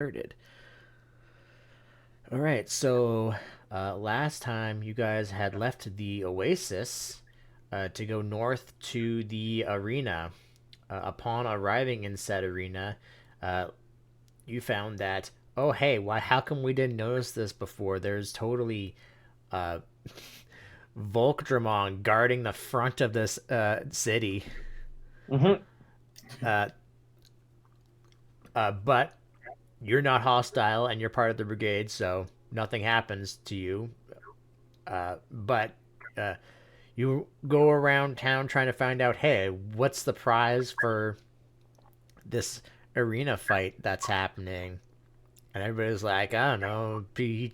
Started. All right, so last time you guys had left the Oasis to go north to the arena. Upon arriving in said arena, uh, you found that, oh hey, why? How come we didn't notice this before? There's totally uh, Volkdramon guarding the front of this city. Hmm. Uh, but you're not hostile and you're part of the brigade, so nothing happens to you. But uh, you go around town trying to find out, hey, what's the prize for this arena fight that's happening? And everybody's like, I don't know. The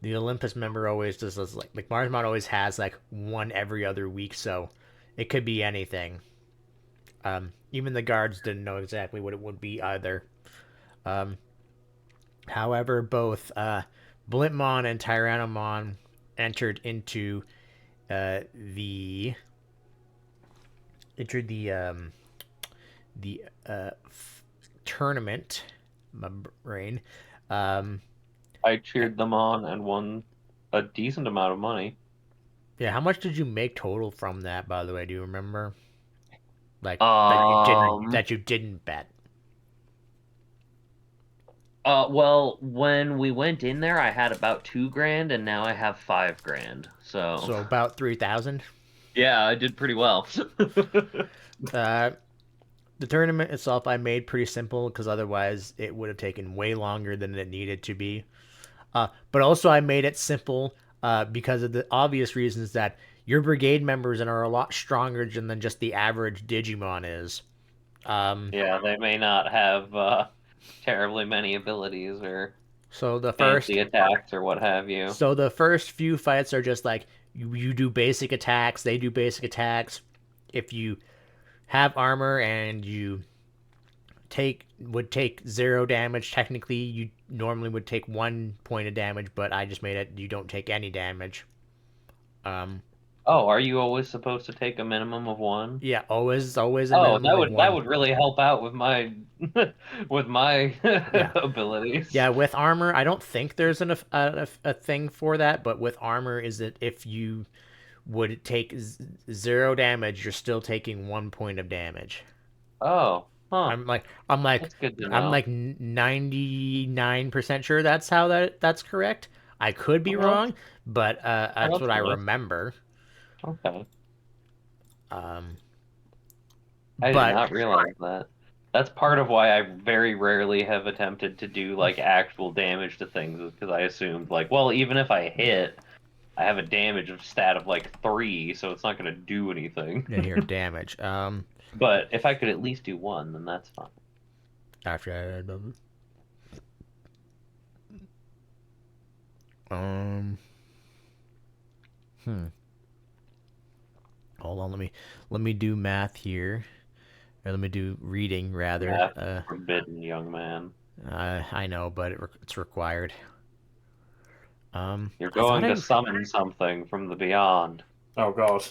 Olympus member always does this, like Marsmont always has like one every other week, so it could be anything. Even the guards didn't know exactly what it would be either. Um, However, both Blintmon and Tyrannomon entered into the the tournament. My brain. Um, I cheered them on and won a decent amount of money. yeah, how much did you make total from that? By the way, do you remember? Like Um, that you didn't bet. well, when we went in there, I had about 2 grand, and now I have 5 grand. So, So about 3,000. yeah, I did pretty well. Uh, the tournament itself I made pretty simple because otherwise it would have taken way longer than it needed to be. But also I made it simple because of the obvious reasons that your brigade members are a lot stronger than just the average Digimon is. Um, Yeah, they may not have terribly many abilities or so the fancy first attacks or what have you. so the first few fights are just like you do basic attacks, they do basic attacks. If you have armor and you take 0 damage, technically you normally would take 1 point of damage, but I just made it you don't take any damage. Um, Oh, are you always supposed to take a minimum of one? Yeah, always a Oh, minimum that of would that one. would really help out with my with my Yeah, abilities. yeah. With armor, I don't think there's a thing for that, but with armor, is that if you would take 0 damage, you're still taking 1 point of damage. Oh, huh. I'm like I'm like That's good to I'm know. like 99% sure that's how that's correct. I could be Well, wrong, but oh, that's that's what I nice. remember. Okay. Um, I did but not realize that. That's part of why I very rarely have attempted to do like actual damage to things is because I assumed like, well, even if I hit, I have a damage of stat of like 3, so it's not going to do anything. yeah, here damage. But if I could at least do one, then that's fine. After um, hmm. Hold on, let me do math here, or let me do reading rather. Math is forbidden, young man. I know, but it's required. You're I thought going I to summon something from the beyond. Oh God.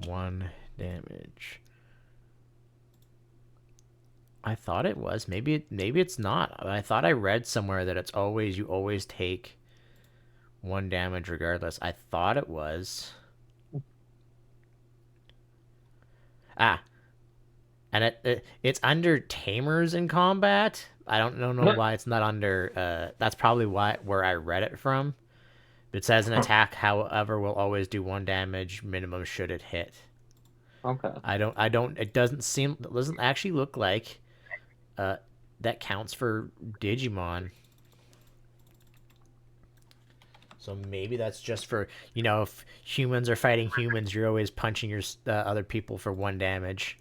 1 damage. I thought it was. Maybe it's not. I thought I read somewhere that you always take 1 damage regardless. I thought it was. Ah, and it's under tamers in combat. I don't know why it's not under. That's probably why where I read it from. It says an attack, however, will always do 1 damage minimum should it hit. Okay. I don't. It doesn't actually look like uh that counts for Digimon. So maybe that's just for if humans are fighting humans, you're always punching your other people for 1 damage.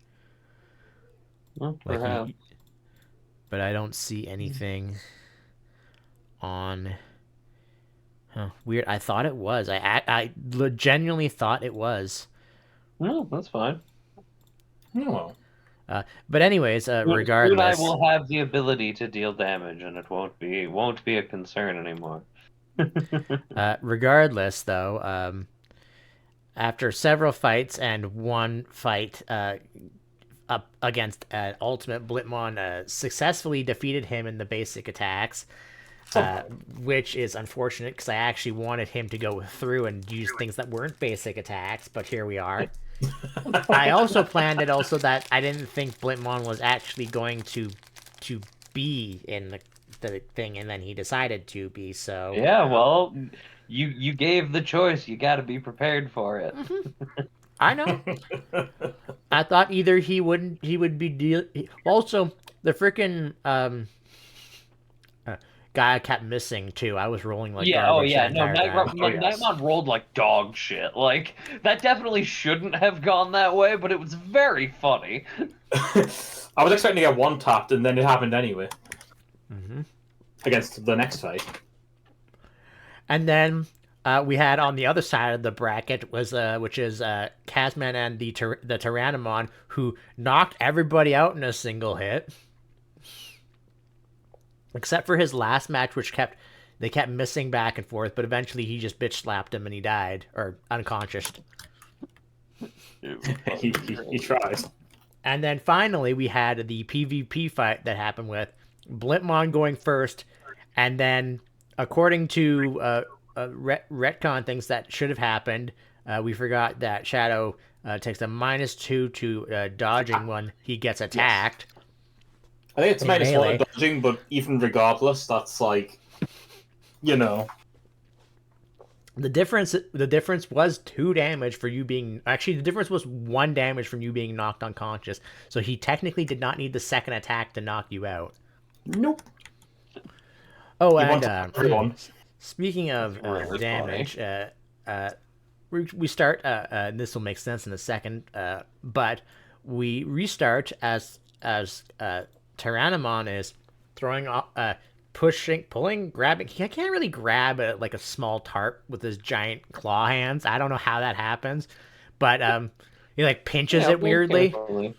Well, Like you, perhaps. but I don't see anything on. Huh, weird. I thought it was. I genuinely thought it was. No, that's fine. Oh well. But anyways, Soon I regardless, will have the ability to deal damage, and it won't be a concern anymore. regardless though, after several fights and one fight up against Ultimate, Blitmon successfully defeated him in the basic attacks, which is unfortunate because I actually wanted him to go through and use things that weren't basic attacks, but here we are. I also planned it also that I didn't think Blitmon was actually going to be in the thing, and then he decided to be, so... Yeah, well, you gave the choice. You got to be prepared for it. I know. I thought either he would be also the freaking guy kept missing too. I was rolling like Yeah, oh garbage the yeah, no, entire time. Oh, yes. Nightmon rolled like dog shit. Like, that definitely shouldn't have gone that way, but it was very funny. I was expecting to get one tapped, and then it happened anyway. Mm-hmm. Against the next fight. And then we had on the other side of the bracket was which is Kazman and the Tyrannomon, who knocked everybody out in a single hit, except for his last match, which they kept missing back and forth. But eventually, he just bitch slapped him and he died or unconscious. He tries. And then finally, we had the PvP fight that happened with Blitmon going first, and then according to retcon things that should have happened, we forgot that Shadow takes a -2 to dodging when he gets attacked. I think it's In -1 melee. to dodging, but even regardless, that's like, you know. The difference was 2 damage for you being... Actually, the difference was 1 damage from you being knocked unconscious. So he technically did not need the second attack to knock you out. Nope. Oh, You and want everyone. speaking of Really damage, we start. This will make sense in a second, but we restart as Tyrannomon is throwing off, pushing, pulling, grabbing. He can't really grab like a small tarp with his giant claw hands. I don't know how that happens, but he like pinches Yeah, it weirdly. carefully.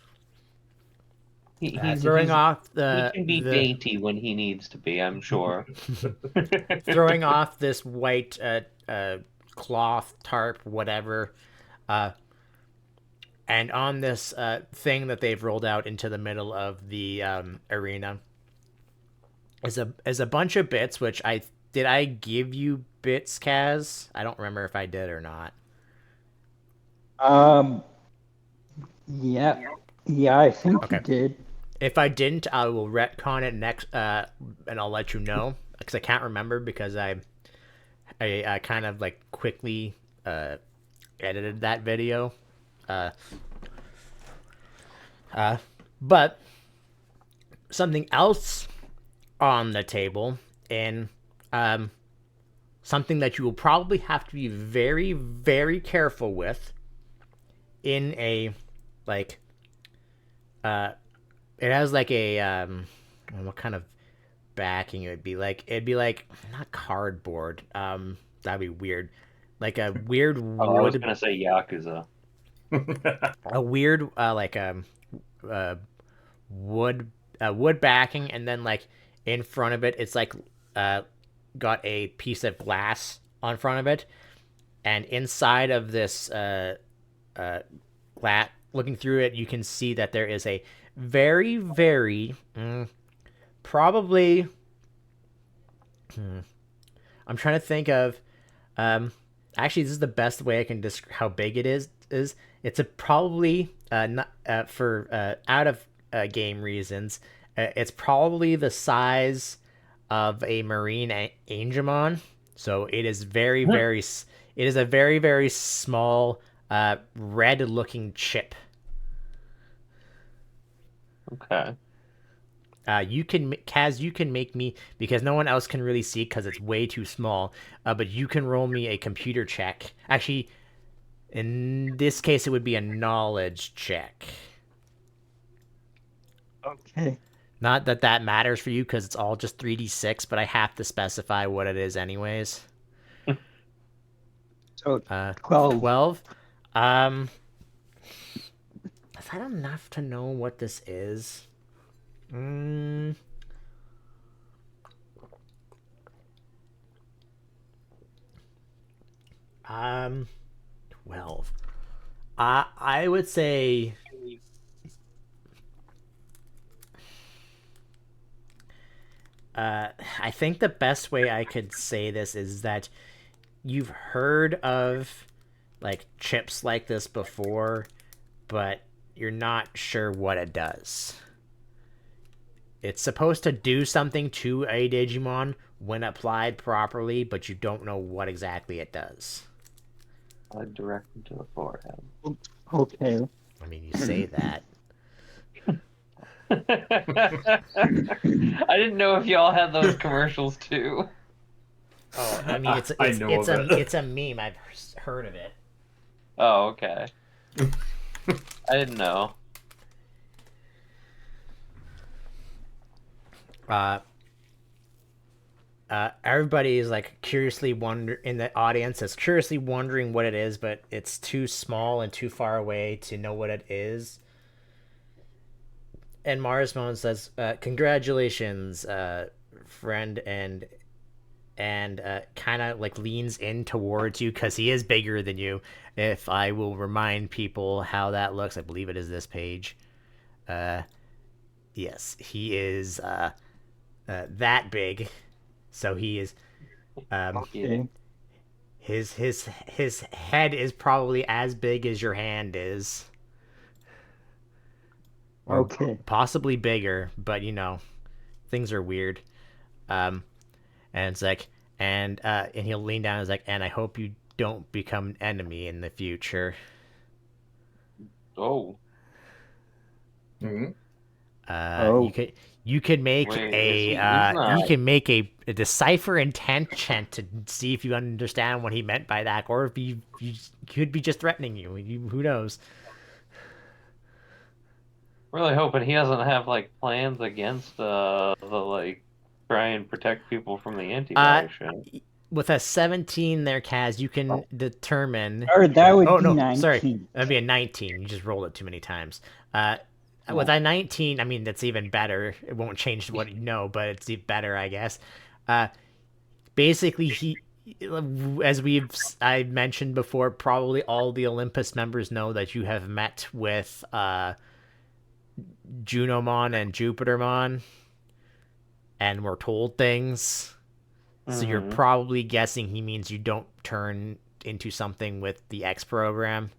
Throwing off He can be dainty when he needs to be, I'm sure. throwing off this white cloth tarp, whatever, and on this thing that they've rolled out into the middle of the arena is a bunch of bits. Which I give you bits, Kaz? I don't remember if I did or not. Yeah, I think Okay. you did. If I didn't, I will retcon it next, and I'll let you know because I can't remember because I kind of like quickly edited that video. But something else on the table, and something that you will probably have to be very, very careful with in a like it has like a what kind of backing it would be like? It'd be like not cardboard. That'd be weird. Like a weird Oh, I was wood, gonna say Yakuza. a weird like wood wood backing, and then like in front of it, it's like got a piece of glass on front of it, and inside of this glass, looking through it, you can see that there is a very, very probably. I'm trying to think of. Actually, this is the best way I can describe how big it is. It's a probably not for out of game reasons. It's probably the size of a marine angemon. So it is very, very. It is a very, very small red-looking chip. Okay. You can, Kaz, you can make me, because no one else can really see because it's way too small, but you can roll me a computer check. Actually, in this case, it would be a knowledge check. Okay. Not that that matters for you because it's all just 3d6, but I have to specify what it is anyways. So 12. 12? Is that enough to know what this is? 12. I would say I think the best way I could say this is that you've heard of like chips like this before, but you're not sure what it does. It's supposed to do something to a Digimon when applied properly, but you don't know what exactly it does. Directly to the forehead. Okay. I mean, you say that. I didn't know if y'all had those commercials too. Oh, I mean, I know of it. it's a meme. I've heard of it. Oh, okay. I didn't know. Everybody is like curiously in the audience is curiously wondering what it is, but it's too small and too far away to know what it is. And Marsmon says, "Congratulations, friend," and kind of like leans in towards you because he is bigger than you. If I will remind people how that looks, I believe it is this page. Yes, he is that big. So he is. Okay. His head is probably as big as your hand is, or Okay. possibly bigger. But things are weird. And it's like, and he'll lean down and is like, and I hope you don't become an enemy in the future. Oh, Mhm. You could make wait, a he's not. you can make a decipher intent chant to see if you understand what he meant by that, or if you could be just threatening you. Who knows? Really hoping he doesn't have like plans against the like try and protect people from the Uh, antibody shit. with a 17 there, Kaz, you can Oh. determine. Or that would Oh be no, sorry, 19. that'd be a 19. You just rolled it too many times. With Oh. a 19, I mean that's even better. It won't change what you know, but it's better, I guess. Uh, Basically, as I mentioned before, probably all the Olympus members know that you have met with Junomon and Jupitermon, and were told things. So you're Mm-hmm. probably guessing he means you don't turn into something with the X program.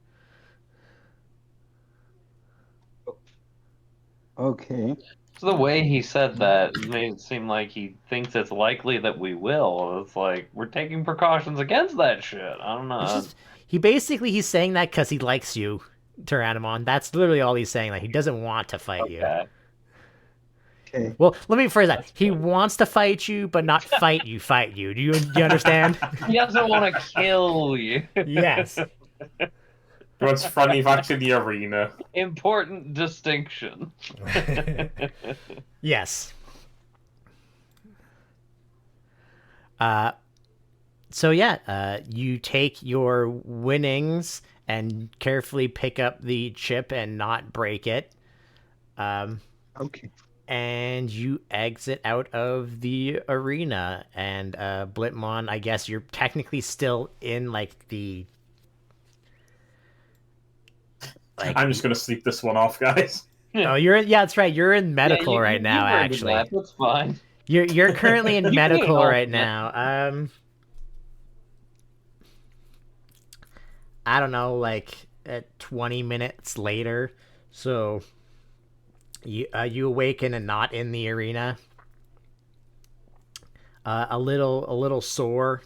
Okay. So the way he said that made it seem like he thinks it's likely that we will. It's like we're taking precautions against that shit. I don't It's know. just he's saying that because he likes you, Tyrannomon. That's literally all he's saying. Like he doesn't want to fight you. Okay, Okay. Well, let me phrase that. that's He good. wants to fight you, but not fight you. Fight you. Do you understand? He doesn't want to kill you. Yes. He wants friendly back in the arena. Important distinction. Yes. So yeah, you take your winnings and carefully pick up the chip and not break it. Okay. And you exit out of the arena. And Blitmon, I guess you're technically still in like the I'm just gonna sleep this one off, guys. Oh, yeah, that's right. You're in medical Yeah, right now, you've earned actually. that. That's fine. You're currently in You can medical help right me. now. I don't know, like at 20 minutes later. So you awaken and not in the arena. A little sore.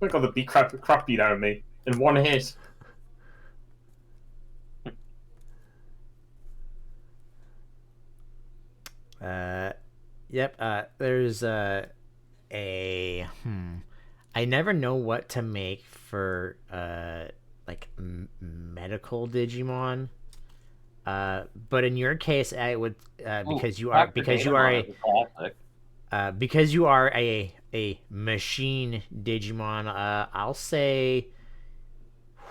I got the crap beat out of me in one hit. Yep. There's I never know what to make for like medical Digimon. But in your case, I would because you are Dr. Datamon is a classic. because you are a machine Digimon. I'll say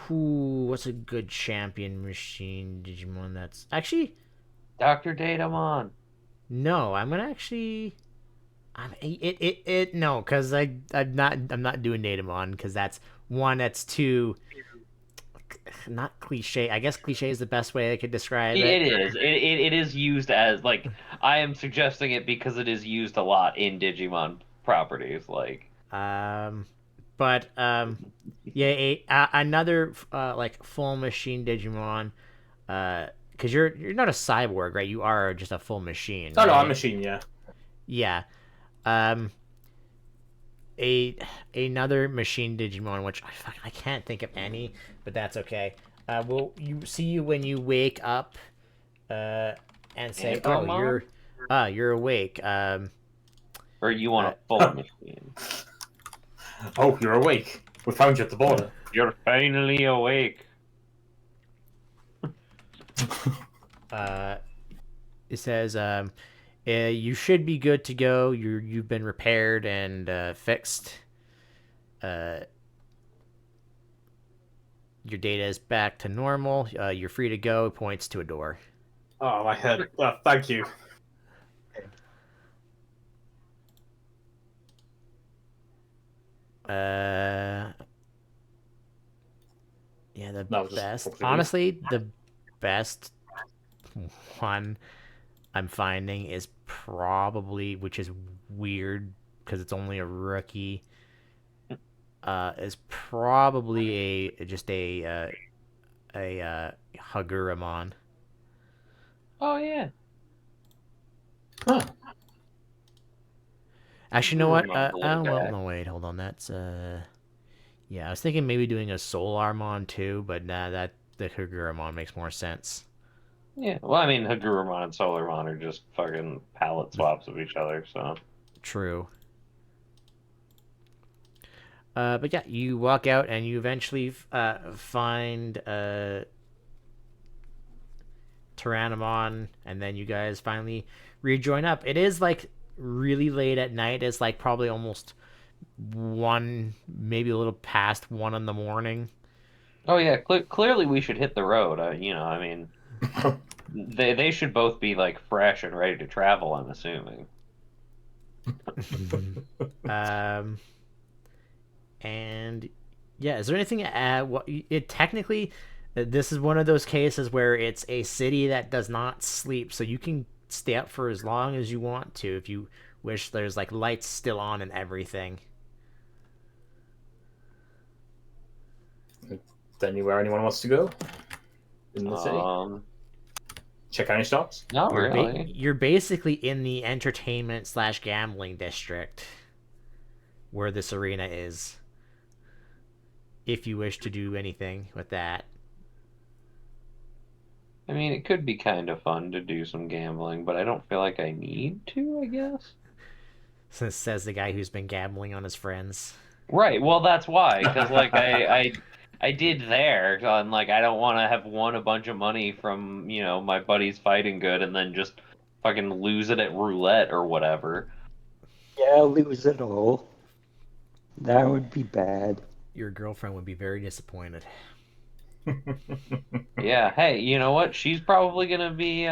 what's a good champion machine Digimon that's actually Dr. Datamon. no. I'm gonna actually. No, because I'm not doing Datamon because that's one that's too not cliche. I guess cliche is the best way I could describe It it. is. It is used as like I am suggesting it because it is used a lot in Digimon properties. Like, Um, but yeah, another like full machine Digimon. Because you're not a cyborg, right? You are just a full machine, Oh no, I'm right? machine. Yeah. Yeah. Um, a another machine Digimon, which I can't think of any, but that's okay. Will you see you when you wake up, uh, and say, "Oh, Agramon, you're awake." or you want Uh, a full machine? Oh, you're awake. We found you at the border. You're finally awake. uh, it says, you should be good to go. You've been repaired and fixed. Uh, your data is back to normal. You're free to go. It points to a door. Oh, my head. Thank you. Uh, yeah, the No, just best. hopefully leave. Honestly, the best one I'm finding is probably, which is weird because it's only a rookie. Is probably a just a Haguramon. Oh yeah. Huh. Actually, you know what? Aguramon's a little Oh well, guy. no wait, hold on. That's yeah, I was thinking maybe doing a Solarmon too, but nah, that the Haguramon makes more sense. Yeah. Well, I mean, Hagurumon and Solarmon are just fucking palette swaps of each other. So. True. But yeah, you walk out and you eventually find Tyrannomon, and then you guys finally rejoin up. It is like really late at night. It's like probably almost one, maybe a little past 1 in the morning. Oh yeah. Clearly, we should hit the road. I mean, they should both be like fresh and ready to travel. I'm assuming. um, and yeah, is there anything? What it technically, this is one of those cases where it's a city that does not sleep, so you can stay up for as long as you want to if you wish. There's like lights still on and everything. Anywhere anyone wants to go in the city? Check any shops? Not really. You're basically in the entertainment slash gambling district where this arena is. If you wish to do anything with that. I mean, it could be kind of fun to do some gambling, but I don't feel like I need to, I guess. Says the guy who's been gambling on his friends. Right. Well, that's why, because like I did there, and like I don't want to have won a bunch of money from my buddies fighting good and then just fucking lose it at roulette or whatever. Yeah, lose it all. That would be bad. Your girlfriend would be very disappointed. Yeah. Hey, you know what? She's probably gonna be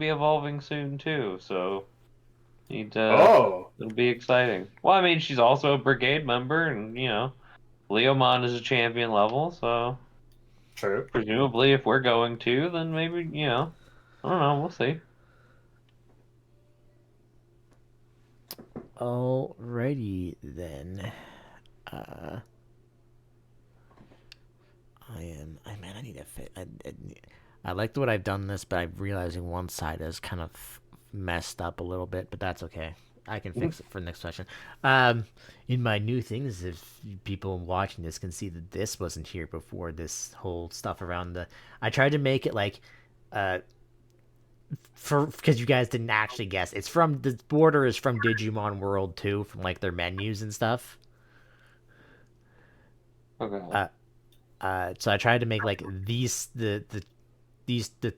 evolving soon too. So need Oh, it'll be exciting. Well, I mean, she's also a brigade member, and Leomon is a champion level, so. true. Presumably, if we're going to, then maybe, I don't know, we'll see. Alrighty then. I need to fit. I liked what I've done this, but I'm realizing one side is kind of messed up a little bit, but that's okay. I can fix it for the next session. In my new things, if people watching this can see that this wasn't here before, this whole stuff around I tried to make it like, because you guys didn't actually guess. It's from the border is from Digimon World 2, from like their menus and stuff. Okay. So I tried to make like the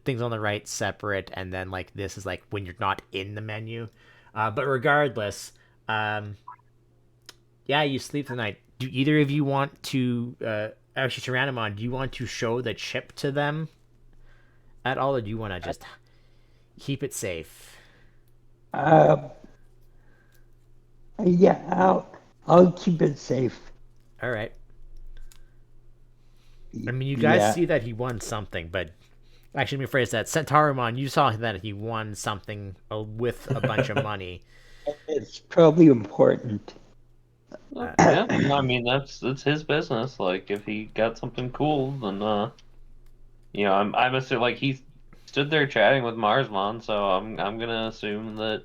things on the right separate, and then like this is like when you're not in the menu. But regardless, yeah, you sleep tonight. Do either of you want to actually Tyrannomon, do you want to show the chip to them at all, or do you want to just keep it safe? Yeah, I'll keep it safe. All right. I mean, you guys Yeah, see that he won something, but actually, let me phrase that. Centaurimon, you saw that he won something with a bunch of money. it's probably important. Yeah, I mean that's his business. Like if he got something cool, then I'm assuming like he stood there chatting with Marsmon, so I'm gonna assume that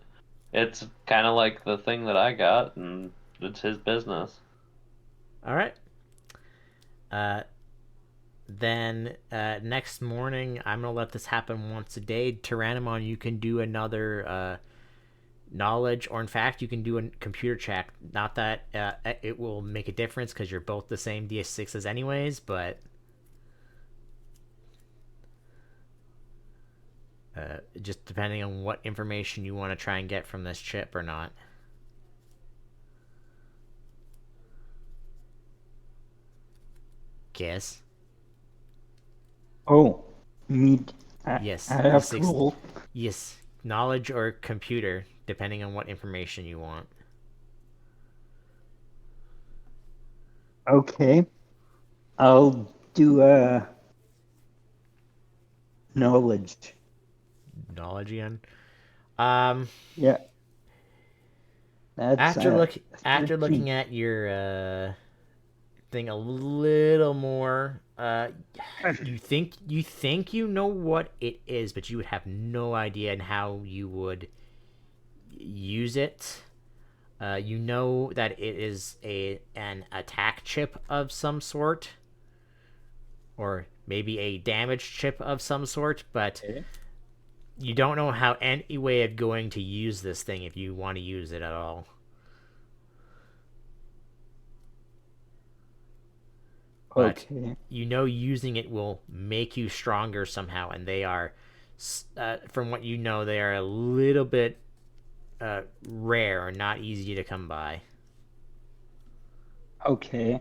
it's kind of like the thing that I got, and it's his business. All right. Then next morning, I'm gonna let this happen once a day. Tyrannomon, you can do another knowledge, or in fact, you can do a computer check. Not that it will make a difference because you're both the same DS6s anyways, but just depending on what information you want to try and get from this chip or not. Guess. Oh, meet. I Yes, have to D6. roll. Yes, knowledge or computer, depending on what information you want. Okay, I'll do knowledge. Knowledge again. Um, Yeah, that's after 13. looking at your thing a little more, you think you know what it is, but you would have no idea and how you would use it. You know that it is an attack chip of some sort, or maybe a damage chip of some sort, but Okay. you don't know how any way of going to use this thing if you want to use it at all. But Okay. you know using it will make you stronger somehow, and they are, from what you know, they are a little bit rare and not easy to come by. Okay.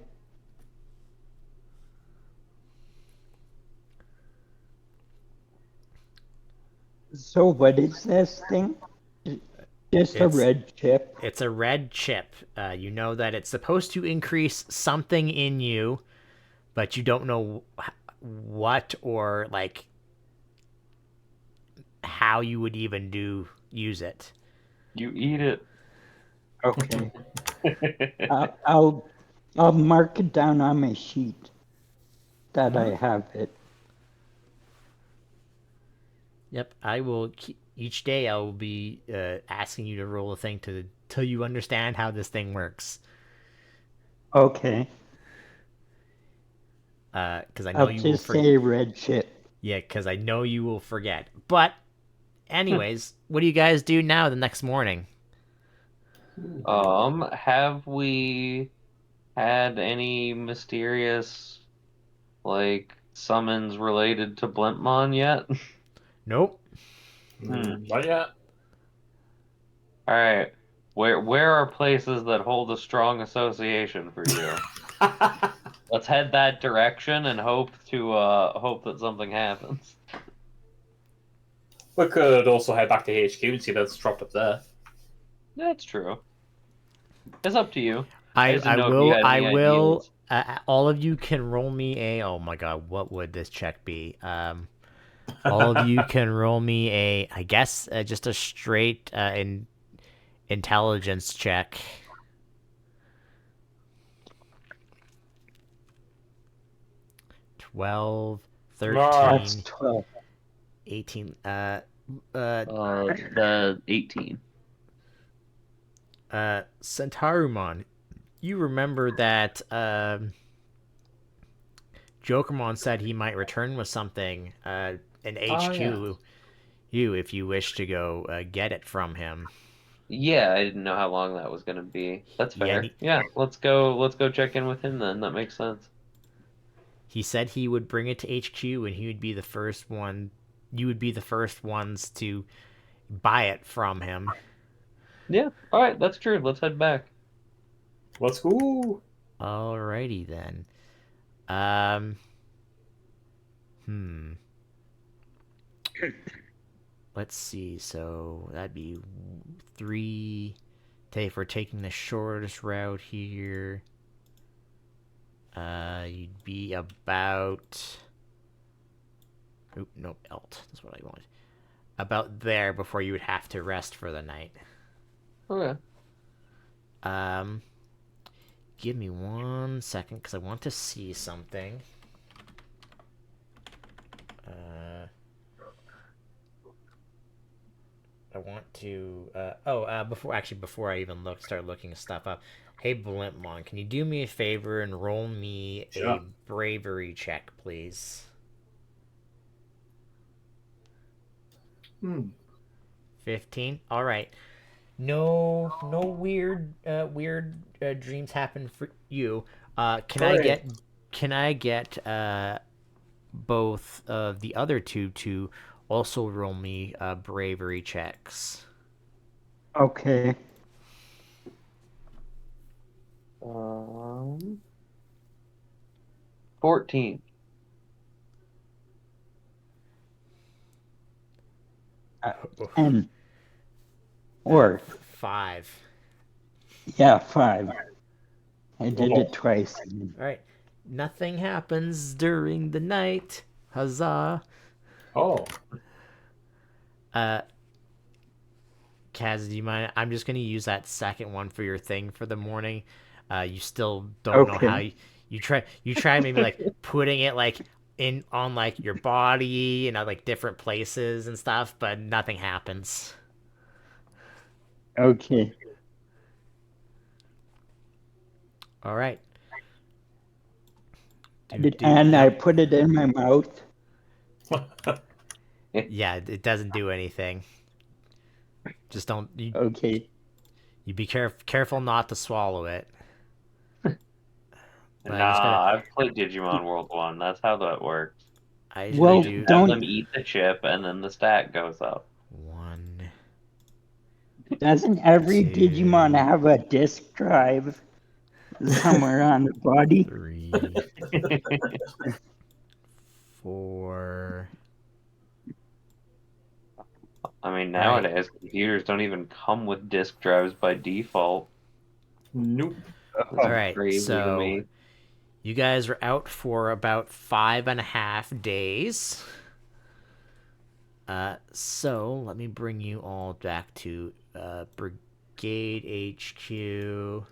So what is this thing? Just a It's red chip. it's a red chip. You know that it's supposed to increase something in you, but you don't know what, or like how you would even use it. You eat it. Okay. I'll I'll mark it down on my sheet that I have it. Yep, I will. Each day I will be asking you to roll a thing till you understand how this thing works. Okay. Because I know I'll you will just forget. say red chip. Yeah, because I know you will forget. But anyways, what do you guys do now the next morning? Have we had any mysterious like summons related to Blimpmon yet? Nope. Not yet. All right. Where are places that hold a strong association for you? Let's head that direction and hope that something happens. We could also head back to HQ and see that's dropped up there. That's true. It's up to you. I I just didn't I know if you will had I any will. ideas. All of you can roll me a. Oh my god, what would this check be? All of you can roll me a. I guess just a straight intelligence check. 12, That's 13, 12. 18. The 18. Centarumon, you remember that Jokermon said he might return with something in Oh, yeah. HQ. You, if you wish to go get it from him. Yeah, I didn't know how long that was gonna be. That's Yeah, and fair. Yeah, let's go check in with him then. That makes sense. he said he would bring it to HQ, and he would be the first one. You would be the first ones to buy it from him. Yeah, all right, that's true. Let's head back. Let's go. Alrighty then. Um. Hmm. Let's see. So that'd be 3. If we're taking the shortest route here, You'd be about. Oop, nope, alt. That's what I wanted. About there before you would have to rest for the night. Okay. Um, give me 1 second because I want to see something. I want to. Before I even start looking stuff up. Hey, Blimpmon, can you do me a favor and roll me a Sure. bravery check, please? 15. All right. No weird dreams happen for you. Hooray. Can I get both of the other two to also roll me bravery checks? Okay. 14. Uh, 10. Uh, Or, 5. yeah, 5. I did Oh. it twice. All right. Nothing happens during the night. Huzzah. Oh. Kaz, do you mind? I'm just gonna use that second one for your thing for the morning. You still don't know how Okay. you try maybe like putting it like in on like your body and like different places and stuff, but nothing happens. Okay. All right. And I Yep. put it in my mouth. Yeah, it doesn't do anything. Just don't Okay. you be careful not to swallow it. But I just gotta Nah, I've played Digimon World 1. That's how that works. I just gotta You Well, just do have don't them eat the chip, and then the stat goes up. 1, doesn't every Digimon 2, have a disk drive somewhere on the body? 3, 4. I mean, All right. nowadays, computers don't even come with disk drives by default. Nope. This All is right. crazy to So me. you guys are out for about 5.5 days. So let me bring you all back to Brigade HQ.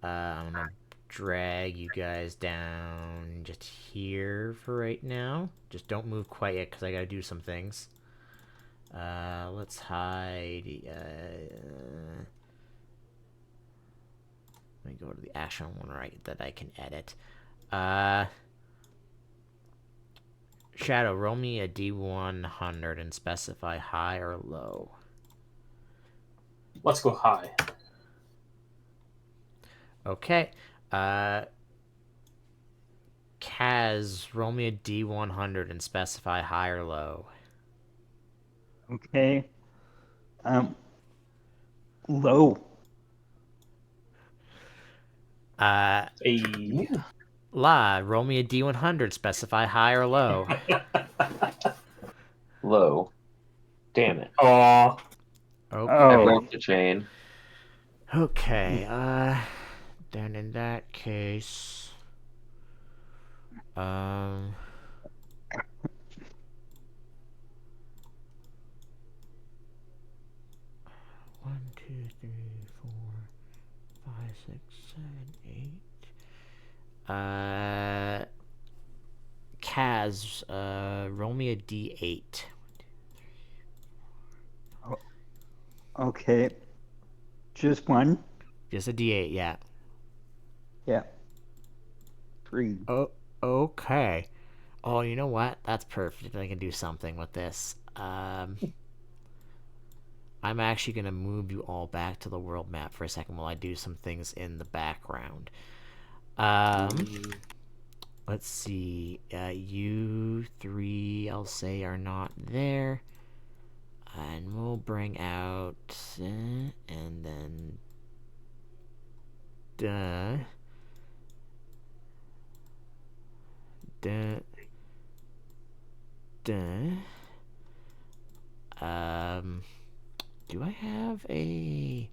I'm gonna drag you guys down just here for right now. Just don't move quite yet because I gotta do some things. Let's hide. Let me go to the actual one right that I can edit. Shadow, roll me a D100 and specify high or low. Let's go high. Okay. Kaz, roll me a D100 and specify high or low. Okay. Low. Hey. La, roll me a D100, specify high or low. Low. Damn it. Aw. Okay. I Oh. broke the chain. Okay, then in that case, um, 1, 2, 3, 4, 5, 6, 7, 8. Kaz, roll me a D8. Okay. Just one? Just a D8, yeah. Yeah. 3. Oh, okay. Oh, you know what? That's perfect. I can do something with this. I'm actually going to move you all back to the world map for a second while I do some things in the background. Let's see. You three, I'll say, are not there. And we'll bring out... and then... Duh. Duh. Duh. Do I have a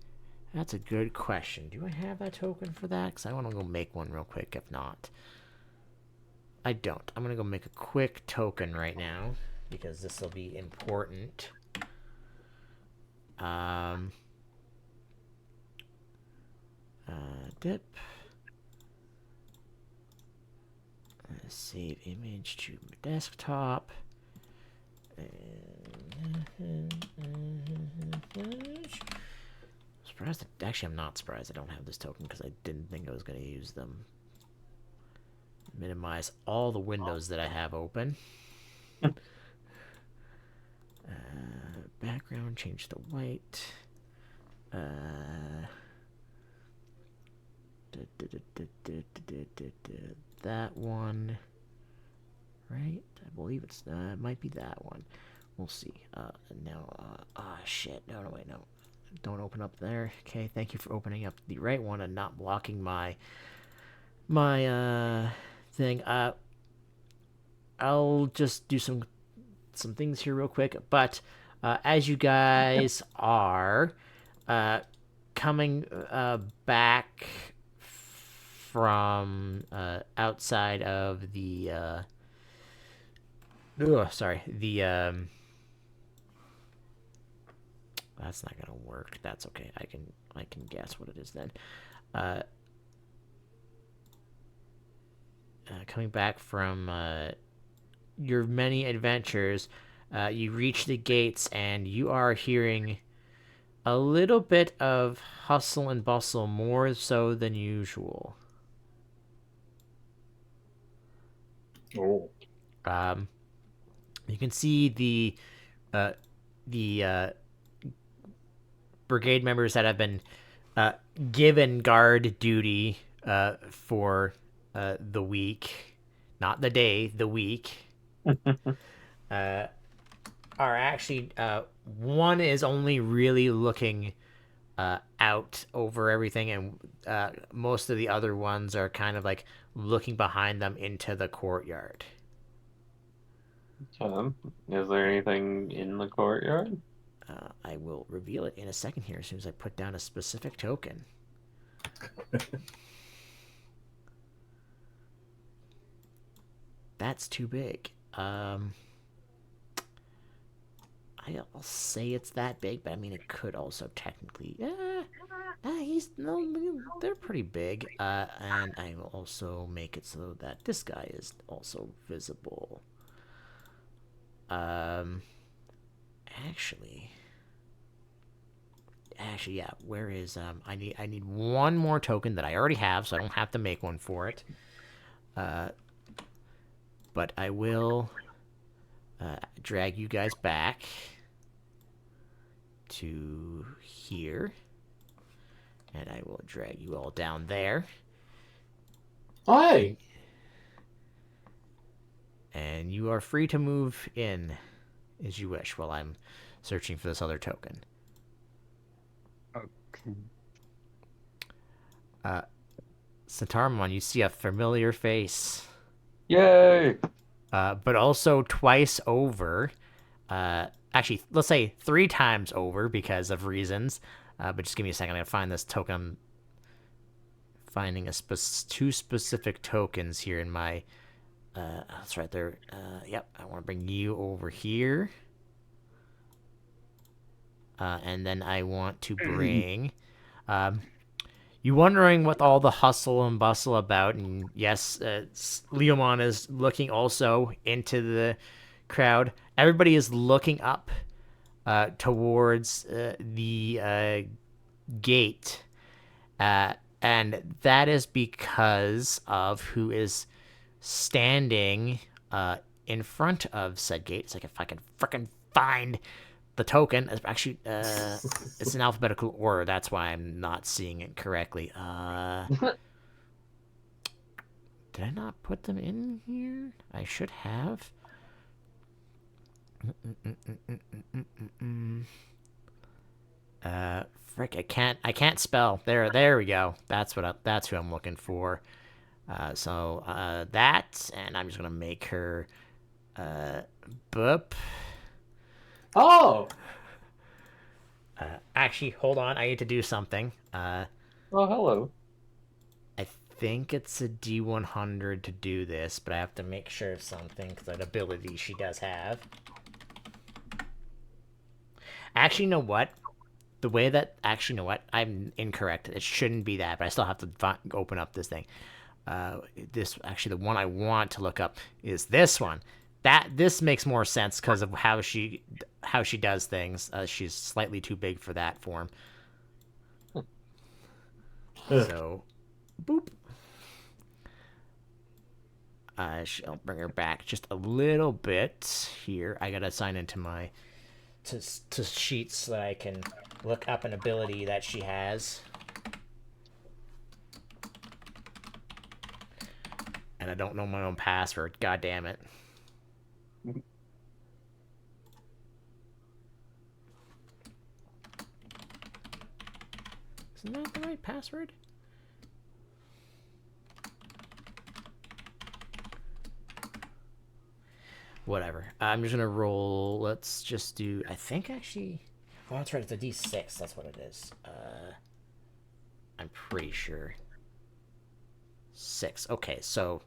That's a good question. Do I have that token for that? Because I want to go make one real quick. If not, I don't. I'm going to go make a quick token right now because this will be important. Dip. Save image to my desktop. Surprised. Actually, I'm not surprised I don't have this token because I didn't think I was going to use them. Minimize all the windows that I have open. Background, change to white. That one, right? I believe it might be that one. We'll see. Shit. No, wait, no. Don't open up there. Okay, thank you for opening up the right one and not blocking my thing. I'll just do some things here real quick. But as you guys are coming back from outside of the that's not gonna work. That's okay. I can guess what it is then. Coming back from your many adventures, you reach the gates and you are hearing a little bit of hustle and bustle, more so than usual. Oh. You can see the brigade members that have been given guard duty for the week, not the day, the week. Are actually one is only really looking out over everything, and most of the other ones are kind of like looking behind them into the courtyard. Is there anything in the courtyard? I will reveal it in a second here as soon as I put down a specific token. That's too big. I'll say it's that big, but I mean it could also technically. They're pretty big. And I will also make it so that this guy is also visible. Actually, yeah. Where is I need one more token that I already have, so I don't have to make one for it. But I will drag you guys back to here, and I will drag you all down there. Hi. And you are free to move in as you wish while I'm searching for this other token. Okay. Santarmon, you see a familiar face. Yay! But also twice over. Actually, let's say 3 times over because of reasons. But just give me a second. I'm going to find this token. I'm finding 2 specific tokens here in my... that's right there. Yep, I want to bring you over here. And then I want to bring... you wondering what all the hustle and bustle about, and yes, Leomon is looking also into the crowd. Everybody is looking up towards the gate, and that is because of who is standing in front of said gate. It's like if I can frickin' find the token. Actually, it's in alphabetical order. That's why I'm not seeing it correctly. Did I not put them in here? I should have. Frick! I can't spell. There we go. That's who I'm looking for. So that, and I'm just gonna make her boop. Oh. Actually, actually, hold on. I need to do something. Oh, hello. I think it's a D100 to do this, but I have to make sure of something because that ability she does have. Actually, you know what? The way that actually, you know what? I'm incorrect. It shouldn't be that, but I still have to open up this thing. This actually, the one I want to look up is this one. This makes more sense because of how she does things. She's slightly too big for that form. So, boop. I'll bring her back just a little bit here. I gotta sign into my to sheets so that I can look up an ability that she has. And I don't know my own password. God damn it. Isn't that the right password? Whatever. I'm just gonna roll. Let's just do. I think actually. Oh, that's right. It's a D6. That's what it is. I'm pretty sure. 6. Okay, so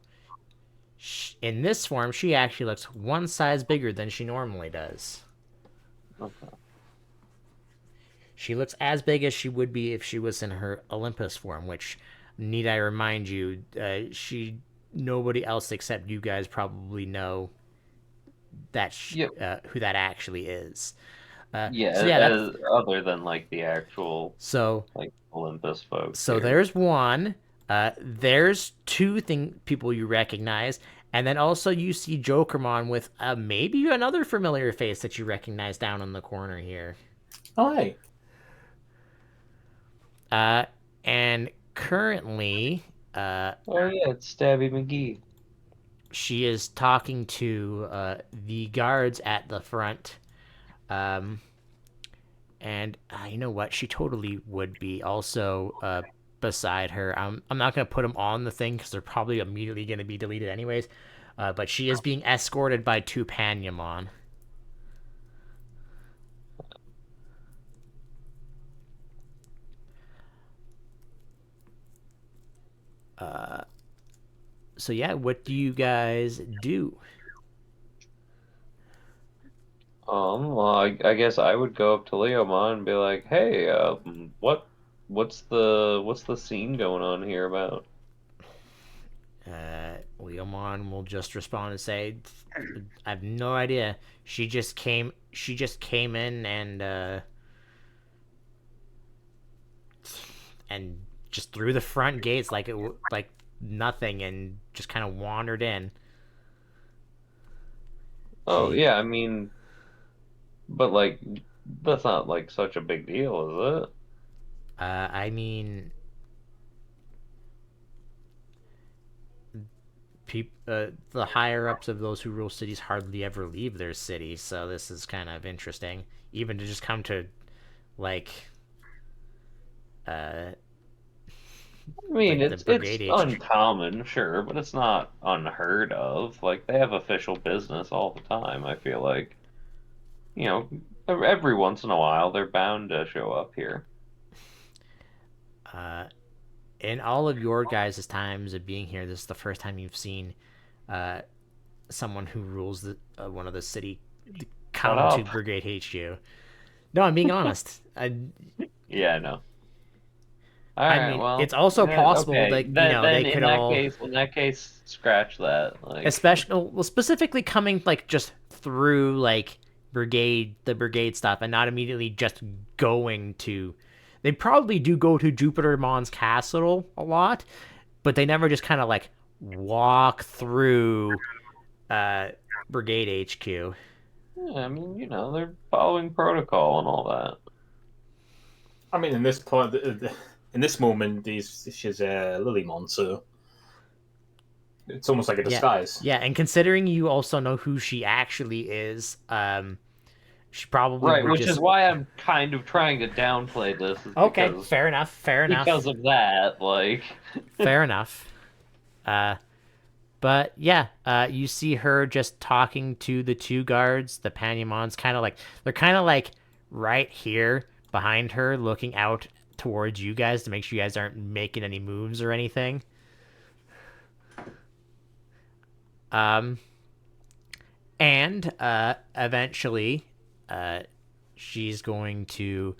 in this form, she actually looks one size bigger than she normally does. Okay. She looks as big as she would be if she was in her Olympus form, which, need I remind you, nobody else except you guys probably know that who that actually is. Yeah, so yeah, that's, other than like the actual so like Olympus folks. so here. there's one. There's two people you recognize, and then also you see Jokermon with maybe another familiar face that you recognize down in the corner here. Oh, hey. And currently, oh yeah, it's Stabby McGee. She is talking to the guards at the front. And you know what? She totally would be also beside her. I'm not going to put them on the thing because they're probably immediately going to be deleted anyways. But she is being escorted by 2 Panyamon. So yeah, what do you guys do? Well, I guess I would go up to Leomon and be like, "Hey, what's the scene going on here about?" Leomon will just respond and say, "I have no idea. She just came. She just came in and just through the front gates like like nothing, and just kind of wandered in." Oh yeah, I mean, but like that's not like such a big deal, is it? I mean, the higher ups of those who rule cities hardly ever leave their city, so this is kind of interesting. Even to just come to, like, I mean, like the it's brigade HQ. uncommon, sure, but it's not unheard of. Like they have official business all the time. I feel like, you know, every once in a while they're bound to show up here. In all of your guys' times of being here, this is the first time you've seen someone who rules one of the city come to Brigade HQ. No, I'm being honest. Yeah, I know. All I right, mean, well, it's also possible okay. that Then they could all, in that case, scratch that. Like, especially well, specifically coming like just through like the brigade stuff, and not immediately just going to. They probably do go to Jupitermon's castle a lot, but they never just kind of like walk through Brigade HQ. yeah, I mean, you know, they're following protocol and all that. I mean, in this point, in this moment, she's a Lilymon, so it's almost like a disguise. Yeah, and considering you also know who she actually is, she probably Right, would which just. is why I'm kind of trying to downplay this. Is Okay, fair enough. because of that, like. Fair enough. But yeah, you see her just talking to the 2 guards. The Panyamons they're kind of like right here, behind her, looking out towards you guys to make sure you guys aren't making any moves or anything. And eventually, she's going to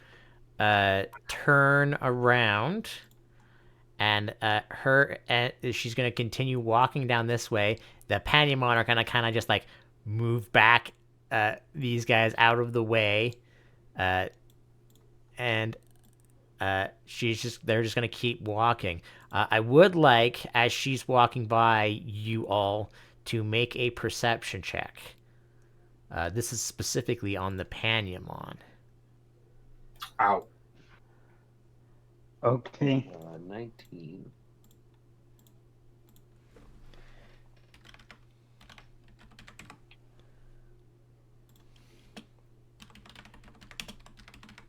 turn around, and she's going to continue walking down this way. The Panamon are going to kind of just like move back these guys out of the way, and they're just going to keep walking. I would like, as she's walking by you all, to make a perception check. This is specifically on the Panamon. Ow. Okay. 19.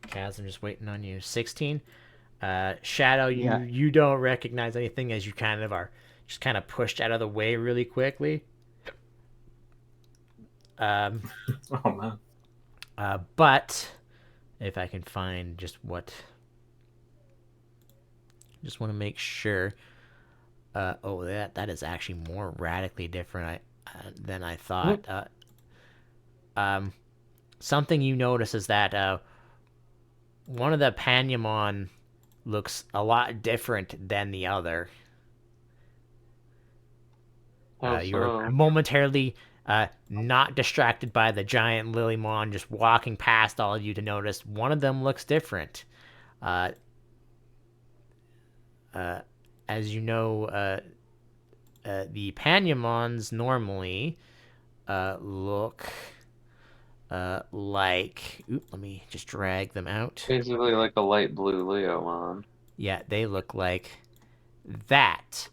Kaz, I'm just waiting on you. 16. Shadow, Yeah. you don't recognize anything as you kind of are just kind of pushed out of the way really quickly. Oh man. But if I can find just want to make sure. That is actually more radically different than I thought. Something you notice is that one of the Panamon looks a lot different than the other. You're momentarily not distracted by the giant Lilymon just walking past all of you to notice one of them looks different. As you know, the Panamons normally look like... let me just drag them out. Basically like a light blue Leomon. Yeah, they look like that.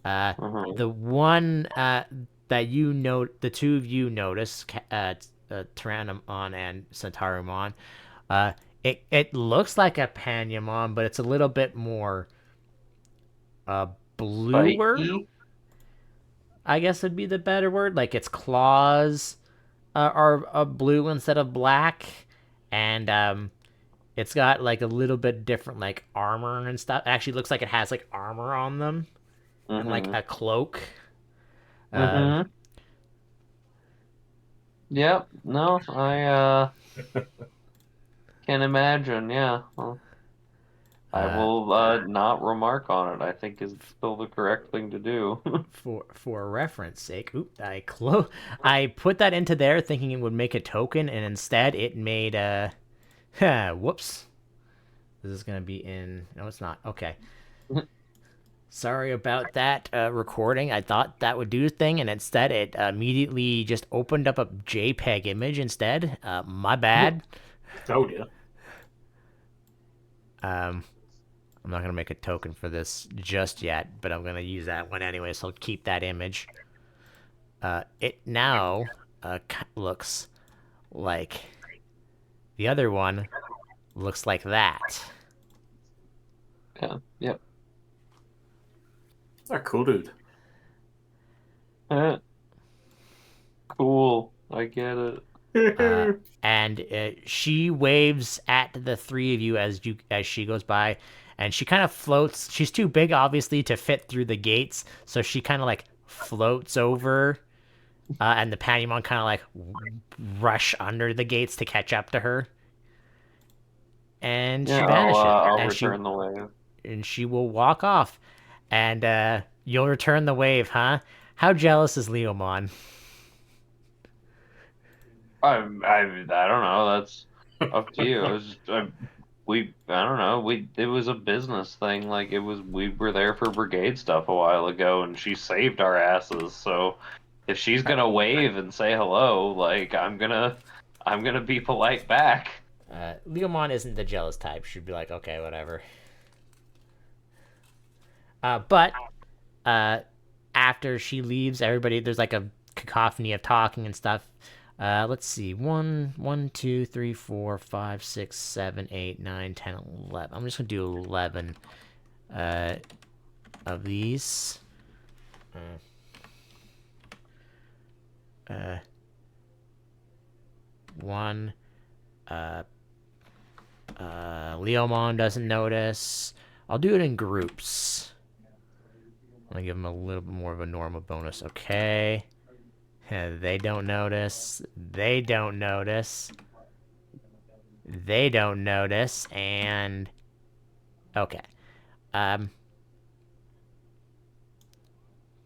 Uh-huh. The one that the two of you notice, Tyrannomon and Centarumon, it looks like a Panamon, but it's a little bit more bluer. Spiky? I guess would be the better word. Like its claws are blue instead of black, and it's got like a little bit different like armor and stuff. It actually looks like it has like armor on them and like a cloak. Yep. No, I can imagine. Yeah. Well, I will not remark on it. I think is still the correct thing to do. For reference sake, I put that into there thinking it would make a token, and instead it made a. Whoops. This is gonna be in. No, it's not. Okay. Sorry about that recording. I thought that would do the thing, and instead it immediately just opened up a JPEG image instead. My bad. Oh dear. I'm not gonna make a token for this just yet, but I'm gonna use that one anyway, so I'll keep that image. It now looks like the other one looks like that. Yeah. Yep. Ah, cool, dude. Cool. I get it. And she waves at the three of you as she goes by, and she kind of floats. She's too big, obviously, to fit through the gates, so she kind of like floats over, and the Panamon kind of like rush under the gates to catch up to her. And she vanishes. I'll and return the wave. And she will walk off. And you'll return the wave, huh? How jealous is Leomon? I don't know. That's up to you. It was just, I don't know. It was a business thing. Like we were there for brigade stuff a while ago, and she saved our asses. So if she's gonna wave and say hello, like I'm gonna be polite back. Leomon isn't the jealous type. She'd be like, okay, whatever. But after she leaves, everybody, there's like a cacophony of talking and stuff. Let's see. 1, 2, 3, 4, 5, 6, 7, 8, 9, 10, 11. I'm just going to do 11 of these. One. Leomon doesn't notice. I'll do it in groups. I'm gonna give them a little bit more of a normal bonus. Okay. They don't notice. They don't notice. They don't notice. And okay.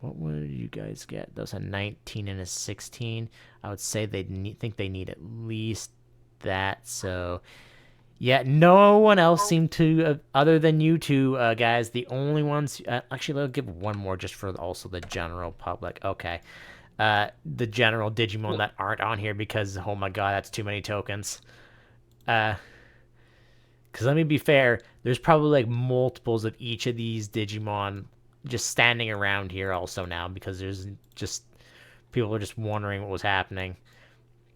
What would you guys get? Those a 19 and a 16. I would say they think they need at least that. So yeah, no one else seemed to, other than you two guys, the only ones. Actually, I'll give one more just for also the general public. Okay. The general Digimon that aren't on here because, oh my god, that's too many tokens. Because let me be fair, there's probably like multiples of each of these Digimon just standing around here also now because there's just people are just wondering what was happening.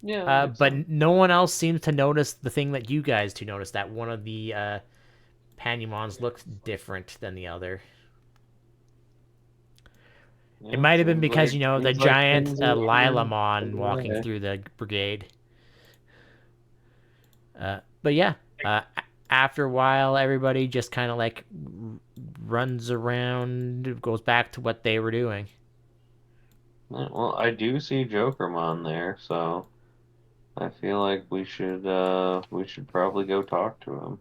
Yeah. But no one else seems to notice the thing that you guys two noticed, that one of the Panumons looks different than the other. It might have been because, the giant Lilamon walking through the brigade. But yeah, after a while, everybody just kind of like runs around, goes back to what they were doing. Well, I do see Jokermon there, so I feel like we should probably go talk to him.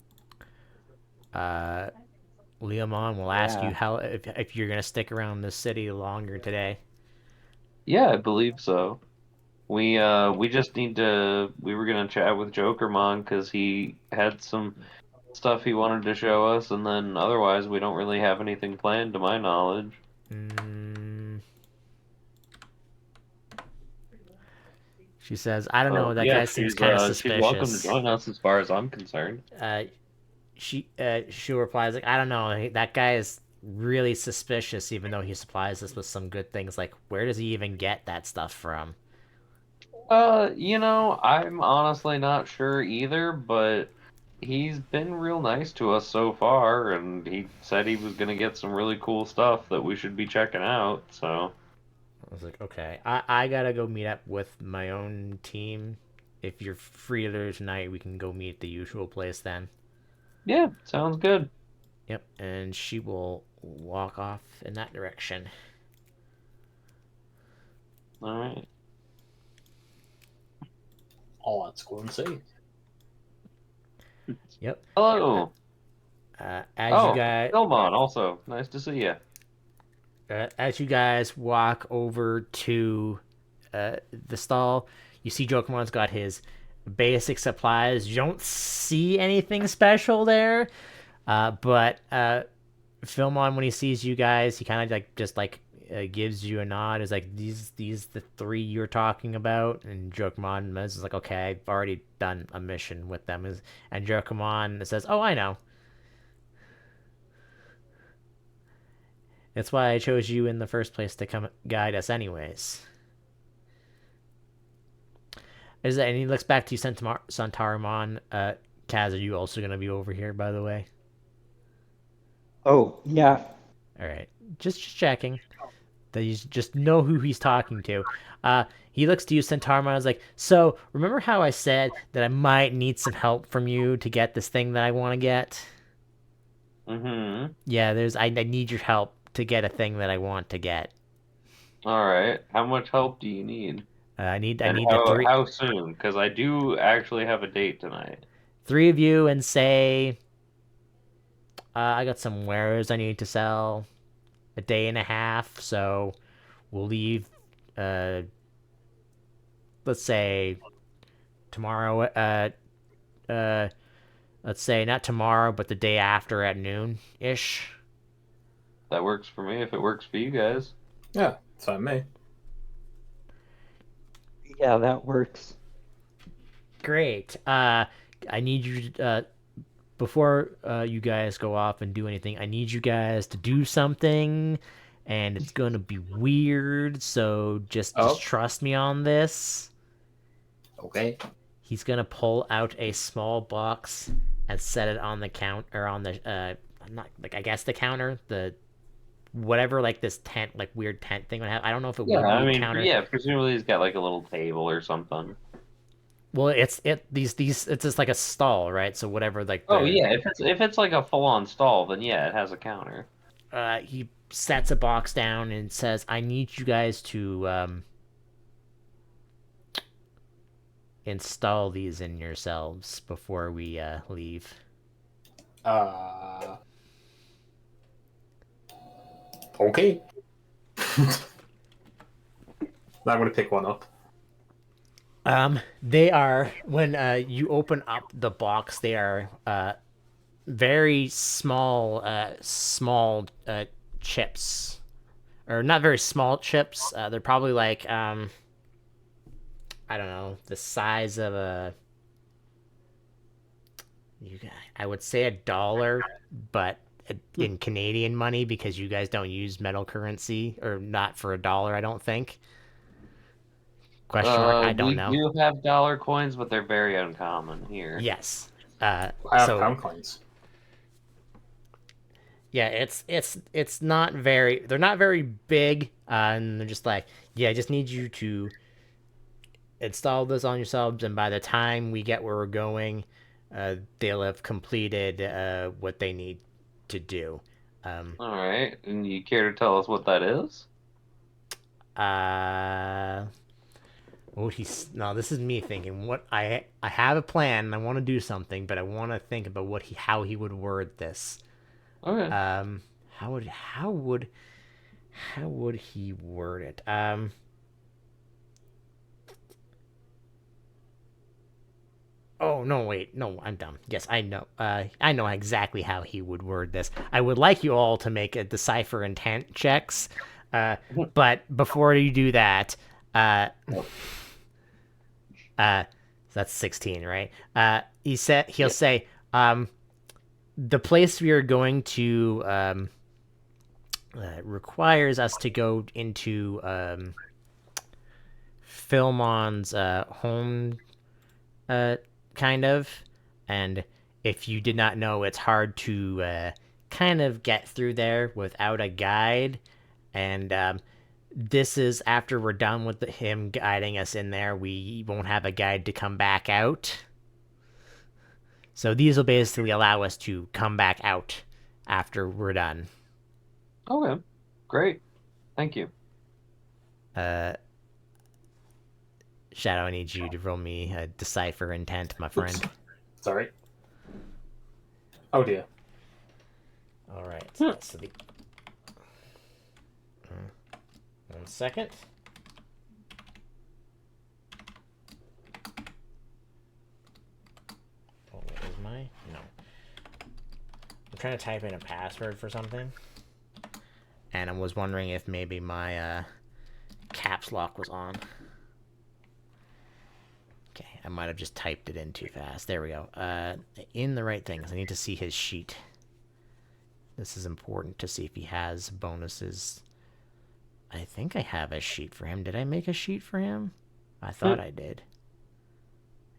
Leomon will ask you how if you're gonna stick around the city longer today. Yeah, I believe so. We just need to. We were gonna chat with Jokermon because he had some stuff he wanted to show us, and then otherwise we don't really have anything planned, to my knowledge. She says, "I don't know. That guy seems kind of suspicious." She's welcome to join us, as far as I'm concerned. She replies like, "I don't know. That guy is really suspicious, even though he supplies us with some good things. Like, where does he even get that stuff from?" I'm honestly not sure either, but he's been real nice to us so far, and he said he was gonna get some really cool stuff that we should be checking out, so. I was like, okay, I gotta go meet up with my own team. If you're free later tonight, we can go meet at the usual place then. Yeah, sounds good. Yep, and she will walk off in that direction. All right. Oh, let's go and see. Yep. Hello. As you guys, Philmon, also nice to see you. As you guys walk over to the stall, you see Jokemon's got his basic supplies. You don't see anything special there, but Philmon, when he sees you guys, he kind of gives you a nod. Is like, these the three you're talking about, and Jokomon is like, okay, I've already done a mission with them. And Jokomon says, oh, I know. That's why I chose you in the first place to come guide us anyways. And he looks back to you, Santaramon. Kaz, are you also going to be over here, by the way? Oh, yeah. All right. Just checking. That you just know who he's talking to. He looks to you, Santaramon, is like, so, remember how I said that I might need some help from you to get this thing that I want to get? Mm-hmm. Yeah, I need your help to get a thing that I want to get. All right. How much help do you need? I need how soon? Because I do actually have a date tonight. 3 of you, and say, I got some wares I need to sell. A day and a half, so we'll leave. Let's say tomorrow. Let's say not tomorrow, but the day after at noon ish. That works for me. If it works for you guys. Yeah, it's fine me. Yeah, that works. Great. I need you before you guys go off and do anything. I need you guys to do something, and it's gonna be weird. So just trust me on this. Okay. He's gonna pull out a small box and set it on the counter, or on the not like, I guess the counter, the whatever, like this tent, like weird tent thing would have. I don't know if it would be a counter. Yeah, presumably he's got like a little table or something. Well, these it's just like a stall, right? So whatever like Oh the yeah, if it's like a full on stall, then yeah, it has a counter. he sets a box down and says, "I need you guys to install these in yourselves before we leave." Uh, okay. I'm gonna pick one up. They are when you open up the box, they are very small, chips, or not very small chips. They're probably like I don't know, the size of a I would say $1, but in Canadian money because you guys don't use metal currency or not for $1. I don't think. Question mark. I don't We know. do have dollar coins, but they're very uncommon here. Yes. I have So pound coins. yeah, it's not very. They're not very big, and they're just like, yeah, I just need you to install this on yourselves, and by the time we get where we're going, they'll have completed what they need to do. All right, and you care to tell us what that is? Uh, oh, he's no. This is me thinking. What I have a plan. And I want to do something, but I want to think about how he would word this. Okay. Um, how would he word it? Oh no, wait, no, I'm dumb. Yes, I know. I know exactly how he would word this. I would like you all to make a decipher intent checks, but before you do that, uh, that's 16, right? He'll say, the place we are going to requires us to go into Philmon's home, uh, kind of. And if you did not know, it's hard to kind of get through there without a guide. And this is after we're done with him guiding us in there, we won't have a guide to come back out. So these will basically allow us to come back out after we're done. Okay. Great. Thank you. Uh, Shadow, I need you to roll me a decipher intent, my friend. Oops. Sorry. Oh dear. All right. So the 1 second. Oh, what is my no? I'm trying to type in a password for something, and I was wondering if maybe my caps lock was on. Okay, I might have just typed it in too fast. There we go. In the right things. I need to see his sheet. This is important to see if he has bonuses. I think I have a sheet for him. Did I make a sheet for him? I thought I did.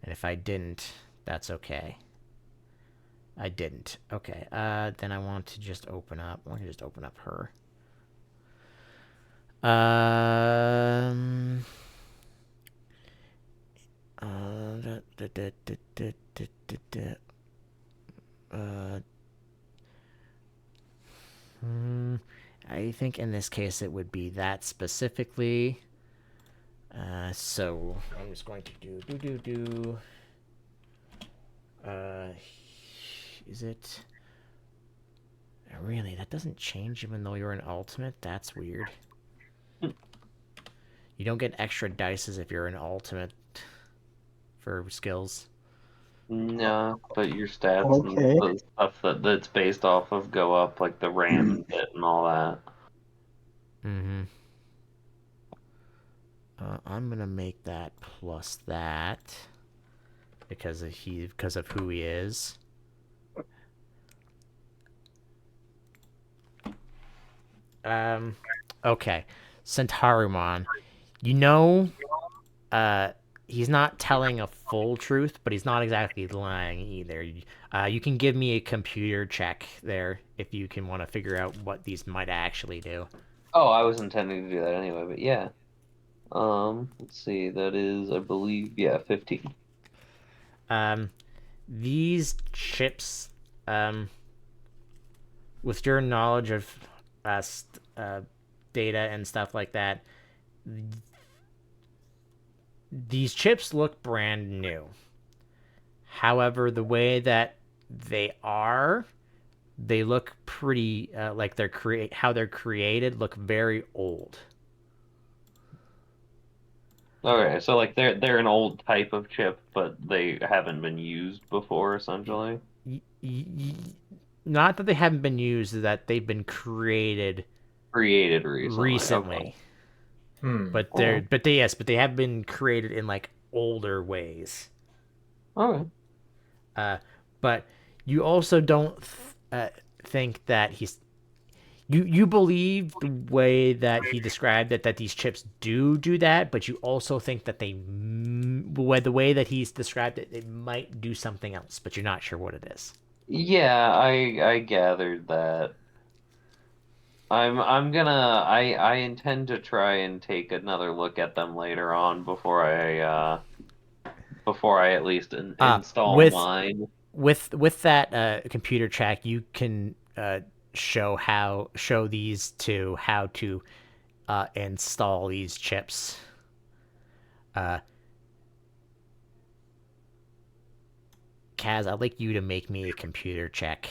And if I didn't, that's okay. I didn't. Okay. Then I want to just open up. I want to just open up her. I think in this case it would be that specifically. So I'm just going to do. Is it? Really, that doesn't change even though you're an ultimate? That's weird. You don't get extra dices if you're an ultimate for skills. No, but your stats Okay. and the stuff that's based off of go up, like the RAM and bit and all that. Mm-hmm. I'm gonna make that plus that because of who he is. Okay. Centaurimon. You know, he's not telling a full truth, but he's not exactly lying either. You can give me a computer check there if you can want to figure out what these might actually do. Oh, I was intending to do that anyway, but yeah. Let's see. That is, I believe, yeah, 15. Um, these chips, with your knowledge of data and stuff like that, these chips look brand new. However, the way that they look pretty like how they're created look very old. Okay, so like they're an old type of chip, but they haven't been used before, essentially. Not that they haven't been used, that they've been created Created recently. Okay. recently. Hmm. But they have been created in like older ways. Okay. But you also don't think that you believe the way that he described it, that these chips do that, but you also think that the way that he's described it, they might do something else, but you're not sure what it is. Yeah, I gathered that. I intend to try and take another look at them later on before I at least Uh, install with mine. with that computer check, you can show these to how to install these chips. Uh, Kaz, I'd like you to make me a computer check.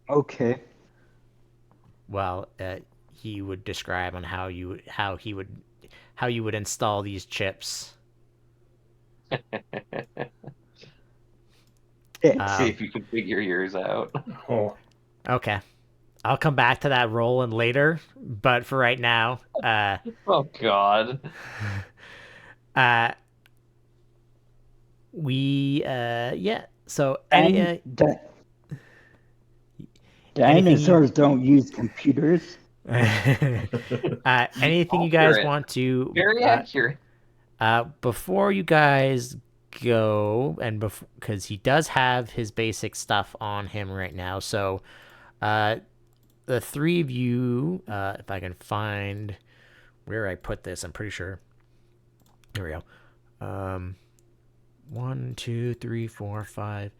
Okay. Well, he would describe on how you would install these chips. Six. See if you can figure yours out. Oh, Okay, I'll come back to that rolling later, but for right now, Oh God. uh, we yeah. So Din- di- anything you dinosaurs don't use computers. anything you guys Accurate. want to Very accurate. before you guys go, and before, because he does have his basic stuff on him right now, so the three of you, if I can find where I put this, I'm pretty sure. Here we go. 1, 2, 3, 4, 5,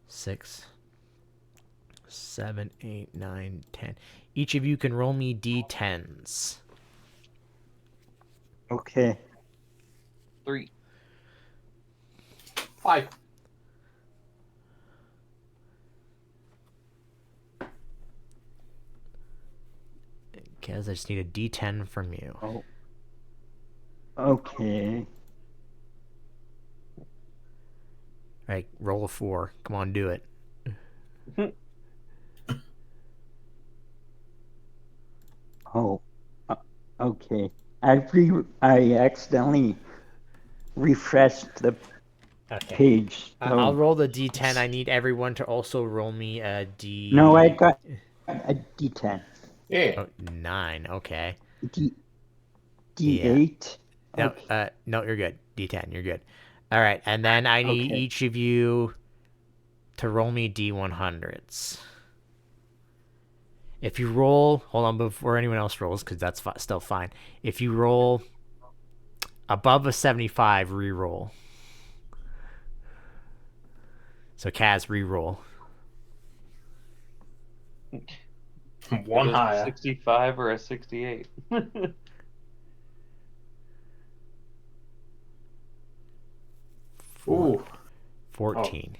6, 7, 8, 9, 10. Each of you can roll me d10s. Okay. 3. 5. Kaz, I just need a d10 from you. Oh. Okay. All right, roll a 4. Come on, do it. Oh. Okay. I accidentally refreshed the Okay. page. I'll roll the d10. I need everyone to also roll me a d. No, I got a D10. Yeah. Oh, 9. Okay. D8. No, Okay. no, you're good. D10, you're good. All right, and then I need Okay. each of you to roll me d100s. If you roll, hold on before anyone else rolls, because that's still fine. If you roll above a 75, re-roll. So Kaz, re-roll. One It was higher. 65 or a 68. 4, Ooh. 14.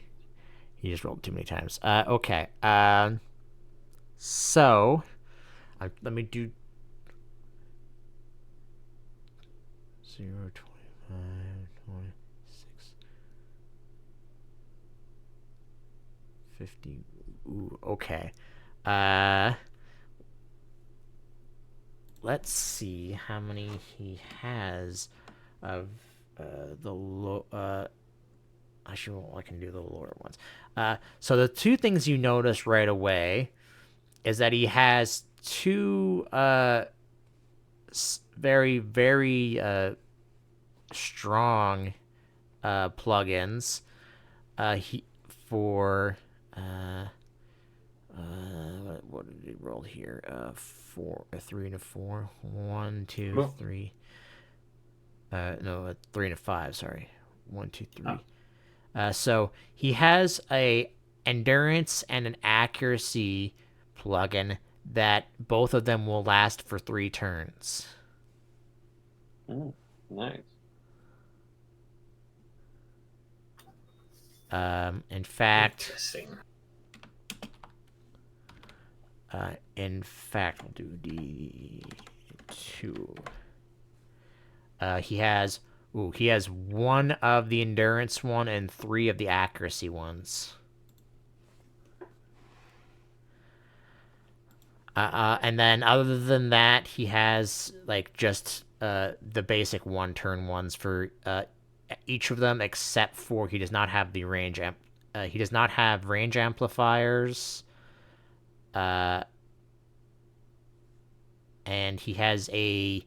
He just rolled too many times. Okay. So, let me do 0, 25, 26, 50. Ooh, okay. Let's see how many he has of the low. Actually, well, I can do the lower ones. So the two things you notice right away is that he has two very strong plugins. He for what did he roll here? 4, a 3 and a 4. 1, 2, 3. No, a 3 and a 5. Sorry, 1, 2, 3. So he has a endurance and an accuracy plugin that both of them will last for 3 turns. Nice. In fact, Interesting. We'll do D2. He has 1 of the endurance one and 3 of the accuracy ones. And then other than that, he has like just the basic 1 turn ones for each of them, except for he does not have the range he does not have range amplifiers. And he has a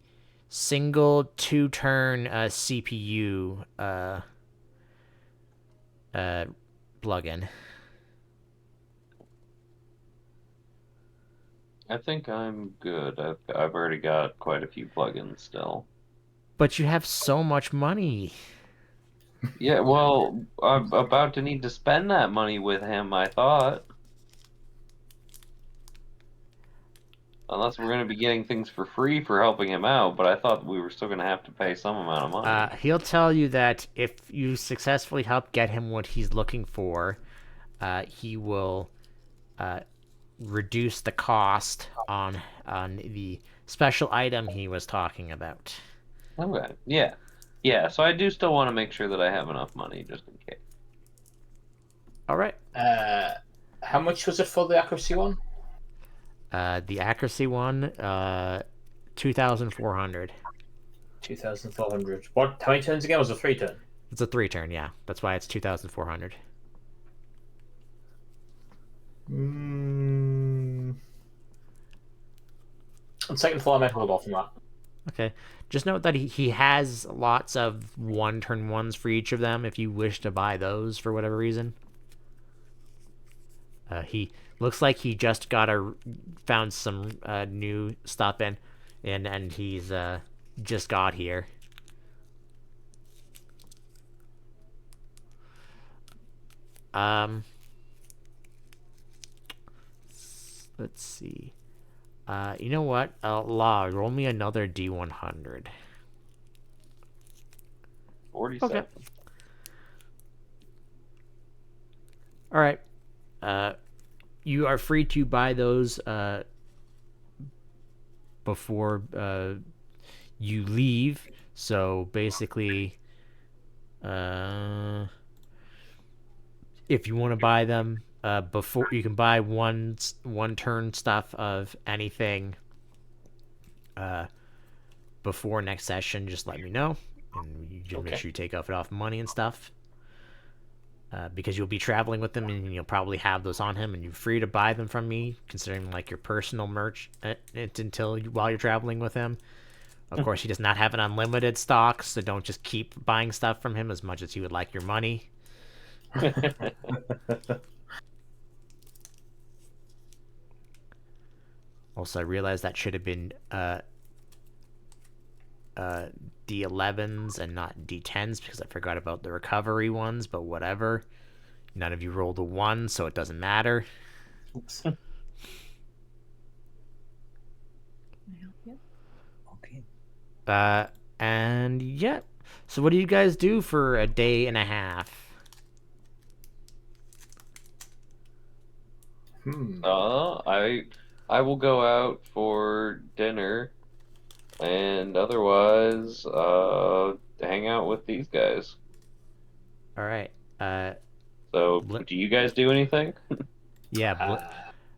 single 2-turn CPU plugin. I think I'm good. I've already got quite a few plugins still. But you have so much money. Yeah, well, I'm about to need to spend that money with him, I thought. Unless we're going to be getting things for free for helping him out, but I thought we were still going to have to pay some amount of money. He'll tell you that if you successfully help get him what he's looking for, he will reduce the cost on the special item he was talking about. Okay, yeah. Yeah, so I do still want to make sure that I have enough money just in case. All right. How much was it for the accuracy one? The accuracy one, 2,400. 2,400. What? How many turns again? Was it 3 turn? It's a 3-turn, yeah. That's why it's 2,400. On second floor, I might hold off on that. Okay. Just note that he has lots of 1-turn ones for each of them if you wish to buy those for whatever reason. He looks like he just found some new stuff and he's just got here. Let's see. You know what? Law, roll me another D100. 47. Okay. All right. You are free to buy those before you leave. So basically, if you want to buy them before, you can buy one turn stuff of anything before next session. Just let me know, and you just make sure you take off money and stuff. Because you'll be traveling with them and you'll probably have those on him, and you're free to buy them from me, considering like your personal merch while you're traveling with him. Of course, he does not have an unlimited stock, so don't just keep buying stuff from him as much as you would like your money. Also, I realized that should have been D11s and not D10s because I forgot about the recovery ones, but whatever. None of you rolled a 1, so it doesn't matter. Oops. Can I help you? Okay. And yeah. So what do you guys do for a day and a half? I will go out for dinner and otherwise hang out with these guys. All right. So, Blip- do you guys do anything? Yeah,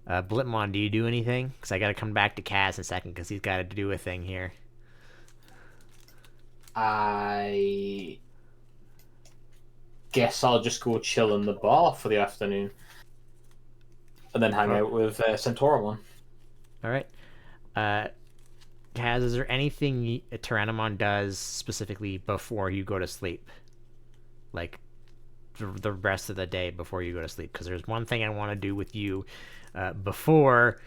Blipmon, do you do anything? Because I got to come back to Kaz in a second because he's got to do a thing here. I guess I'll just go chill in the bar for the afternoon. And then hang out with Centauron. All right. Kaz, is there anything Tyrannomon does specifically before you go to sleep? Like the rest of the day before you go to sleep? Because there's one thing I want to do with you before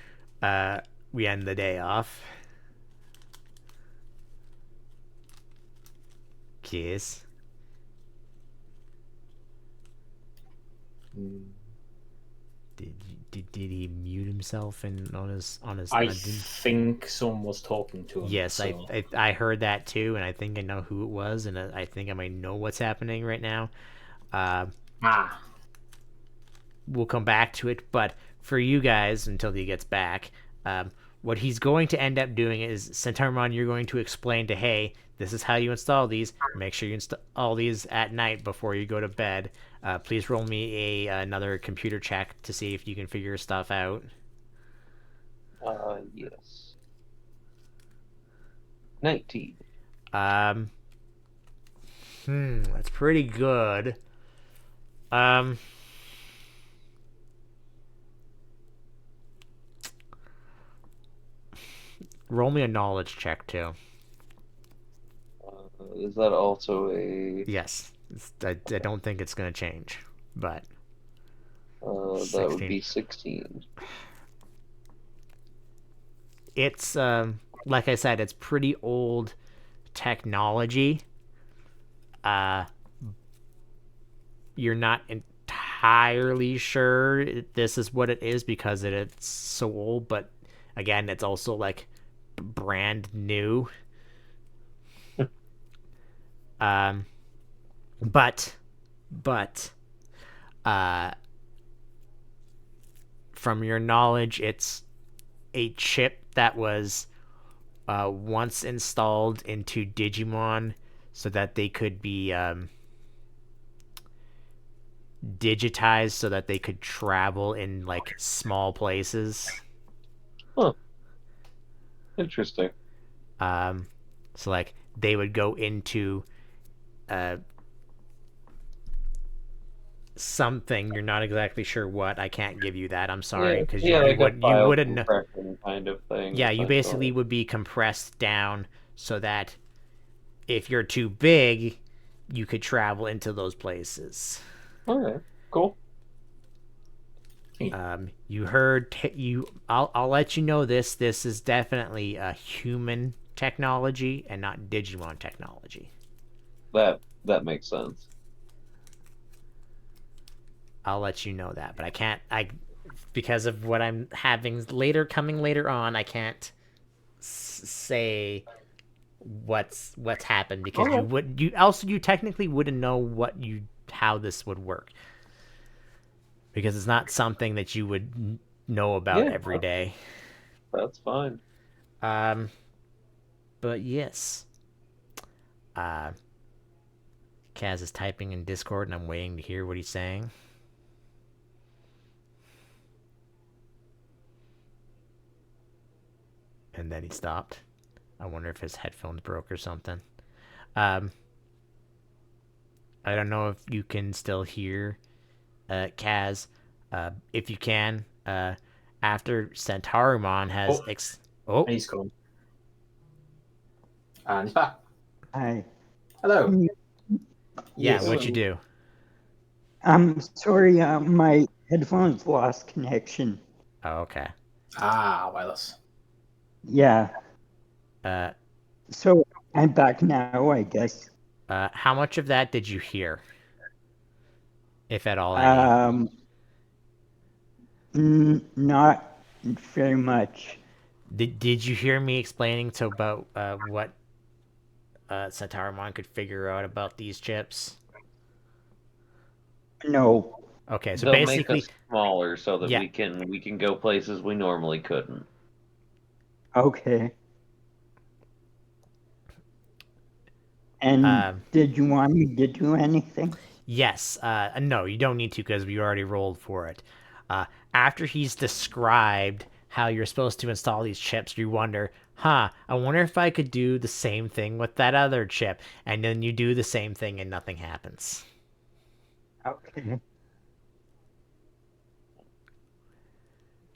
we end the day off. Kiss. Did he mute himself and on his I think someone was talking to him. Yes, so. I heard that too, and I think I know who it was, and I think I might know what's happening right now. We'll come back to it, but for you guys, until he gets back, what he's going to end up doing is, Centaurimon, you're going to explain to, hey, this is how you install these. Make sure you install these at night before you go to bed. Please roll me another computer check to see if you can figure stuff out. Yes. 19. That's pretty good. Roll me a knowledge check too. Is that also a... Yes. I don't think it's going to change, but... that would be 16. It's, like I said, it's pretty old technology. You're not entirely sure this is what it is because it's so old, but again, it's also like brand new. But from your knowledge, it's a chip that was once installed into Digimon so that they could be digitized so that they could travel in like small places. Huh. Interesting. So like they would go into something, you're not exactly sure what. I can't give you that. I'm sorry, because yeah, you like a wouldn't know. biocompression kind of thing. Yeah, you basically would be compressed down so that if you're too big, you could travel into those places. Okay, cool. You heard I'll let you know this. This is definitely a human technology and not Digimon technology. That makes sense. I'll let you know that, but I because of what I'm having coming later on, I can't say what's happened because you technically wouldn't know how this would work because it's not something that you would know about every day. That's fine. But yes. Kaz is typing in Discord and I'm waiting to hear what he's saying. And then he stopped. I wonder if his headphones broke or something. I don't know if you can still hear Kaz. If you can, after Centaurimon has... He's gone. And he's back. Hi. Hello. Yeah, Yes. what'd you do? I'm sorry, my headphones lost connection. Oh, okay. Wireless. Yeah. Uh, So I'm back now, I guess. how much of that did you hear? If at all any? Not very much. Did you hear me explaining about what Centaurimon could figure out about these chips? No. Okay, so They'll basically make us smaller so that yeah. we can go places we normally couldn't. Okay. And did you want me to do anything? Yes. No, you don't need to because we already rolled for it. After he's described how you're supposed to install these chips, you wonder, I wonder if I could do the same thing with that other chip. And then you do the same thing and nothing happens. Okay.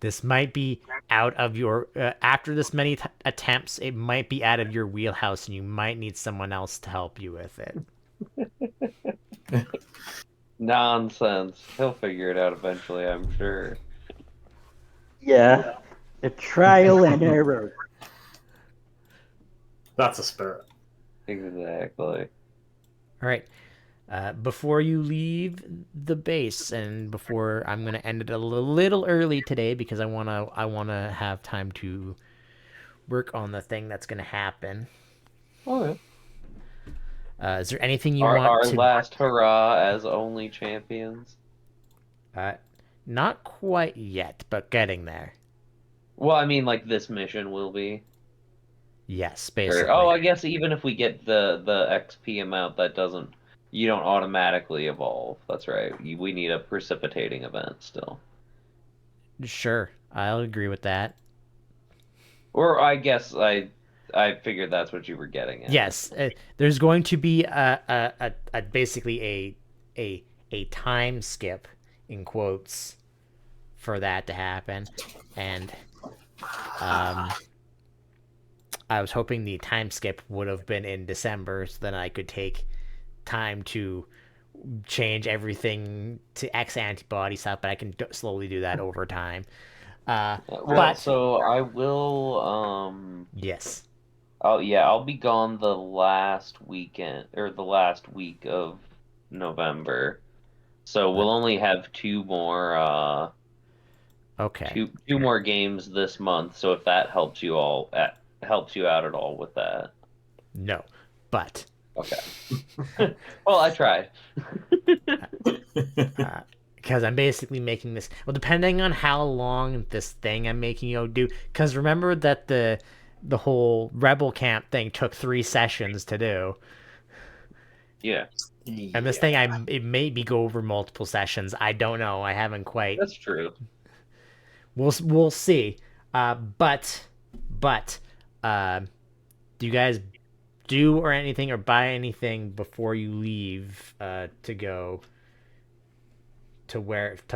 This might be out of your... after this many attempts, it might be out of your wheelhouse and you might need someone else to help you with it. Nonsense. He'll figure it out eventually, I'm sure. Yeah. The trial and error. That's a spirit. Exactly. All right. Before you leave the base, and before I'm gonna end it a little early today because I wanna have time to work on the thing that's gonna happen. Okay. Is there anything you want Our to? last hurrah as only champions. Uh, Not quite yet, but getting there. Well, I mean, like this mission will be. Yes, Or, basically. oh, I guess even if we get the XP amount, that doesn't. You don't automatically evolve. That's right. We need a precipitating event still. Sure, I'll agree with that. Or I guess I figured that's what you were getting at. Yes, there's going to be a basically a time skip in quotes for that to happen, and I was hoping the time skip would have been in December, so then I could take time to change everything to X antibody stuff, but I can slowly do that over time. Well, But so I will. yes, Oh yeah, I'll be gone the last weekend or the last week of November. So we'll only have okay, two more games this month. So if that helps you helps you out at all with that. no, but Okay. Well, I tried. because I'm basically making this. Well, depending on how long this thing I'm making you do. Because remember that the whole rebel camp thing took 3 sessions to do, Yeah, and this thing it made me go over multiple sessions. I don't know. I haven't quite. that's true. We'll see. But do you guys do or anything or buy anything before you leave to go to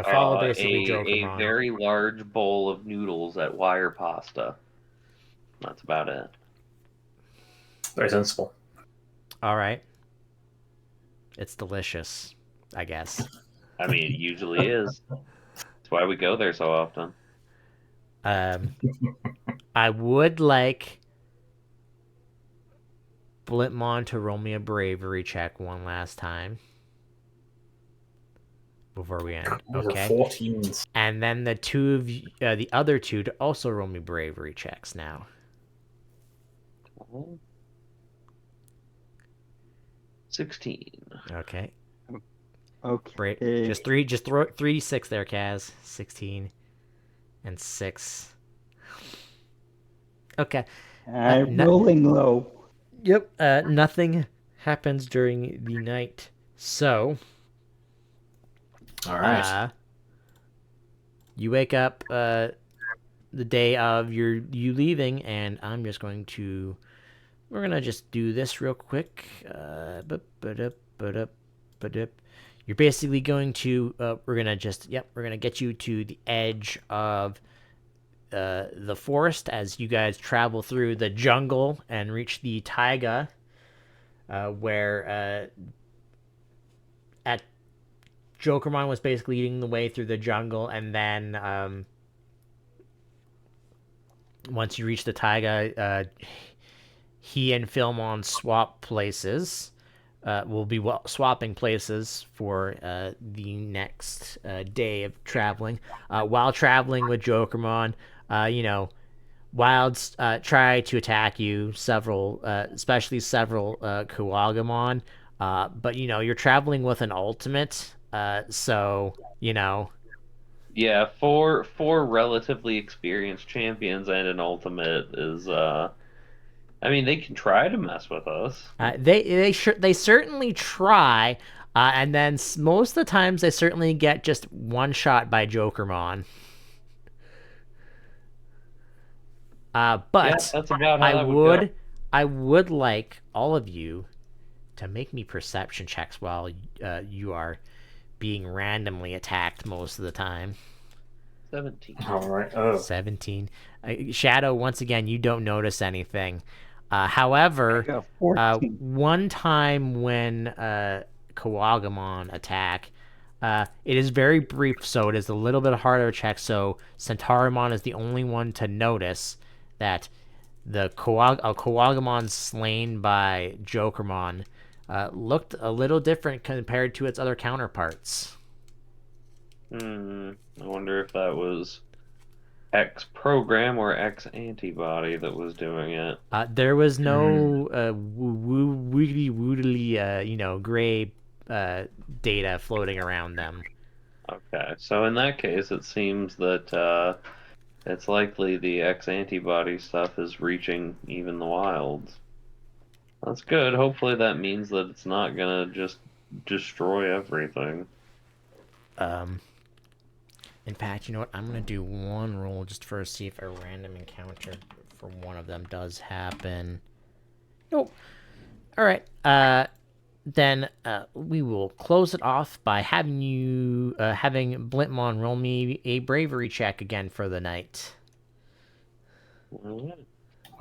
follow basically A Jokermon? very large bowl of noodles at Wire Pasta. That's about it. Very sensible. All right. It's delicious, I guess. I mean, it usually is. That's why we go there so often. I would like Blitmon to roll me a bravery check one last time before we end. Okay. 14s. And then the other two to also roll me bravery checks now. Oh. 16. Okay. Okay. Just throw 3d6 there, Kaz. 16 and 6. Okay. Rolling low. Yep. Nothing happens during the night. So, All right. you wake up the day of you leaving, and I'm just going to. We're gonna just do this real quick. You're basically going to. We're gonna get you to the edge of the forest as you guys travel through the jungle and reach the taiga, where at Jokermon was basically leading the way through the jungle, and then once you reach the taiga, he and Philmon swap places. We'll be swapping places for the next day of traveling. While traveling with Jokermon, Wilds try to attack you, especially several Kuwagamon. But you're traveling with an ultimate, so Yeah, four relatively experienced champions and an ultimate is I mean, they can try to mess with us. they certainly try, and then most of the times they certainly get just one shot by Jokermon. Yeah, But that's about how I that would go. I would like all of you to make me perception checks while you are being randomly attacked most of the time. 17. All right. Oh. 17. Shadow, once again, you don't notice anything. However, got 14. one time when Kawagamon attack, it is very brief, so it is a little bit harder to check. So Centaurimon is the only one to notice that Kawagamon slain by Jokermon looked a little different compared to its other counterparts. I wonder if that was X program or X antibody that was doing it. There was no woodily, gray data floating around them. Okay, so in that case, it seems that it's likely the X antibody stuff is reaching even the wilds. That's good. Hopefully that means that it's not gonna just destroy everything. In fact, you know what? I'm gonna do one roll just for see if a random encounter for one of them does happen. Nope. All right. Then we will close it off by having Blintmon roll me a bravery check again for the night. Alright.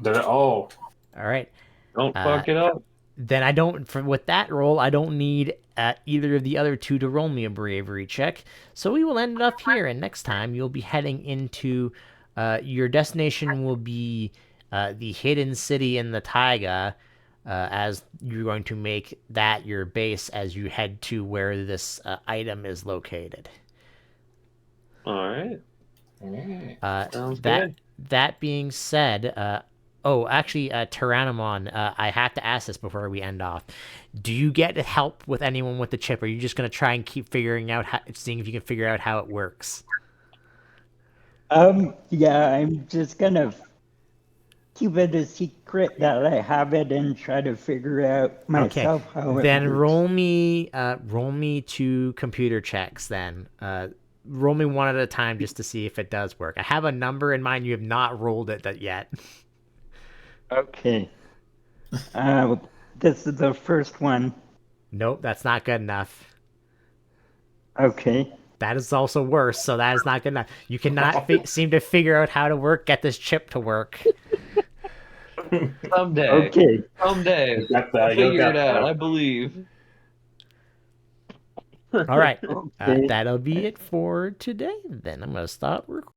Oh, All right. Don't fuck it up. Then with that roll, I don't need either of the other two to roll me a bravery check. So we will end it up here, and next time you'll be heading into your destination will be the hidden city in the taiga, as you're going to make that your base as you head to where this item is located. All right. Sounds good. That being said, Tyrannomon, I have to ask this before we end off. Do you get help with anyone with the chip, or are you just going to try and keep seeing if you can figure out how it works? Yeah, I'm just gonna keep it a secret that I have it and try to figure out myself how it Then works. roll me 2 computer checks then. Roll me one at a time just to see if it does work. I have a number in mind. You have not rolled it yet. Okay. This is the first one. Nope, that's not good enough. Okay. That is also worse, so that is not good enough. You cannot seem to figure out how to get this chip to work. Someday. Okay. Someday. I'll figure it out. I believe. All right. Okay. That'll be it for today. Then I'm going to stop recording.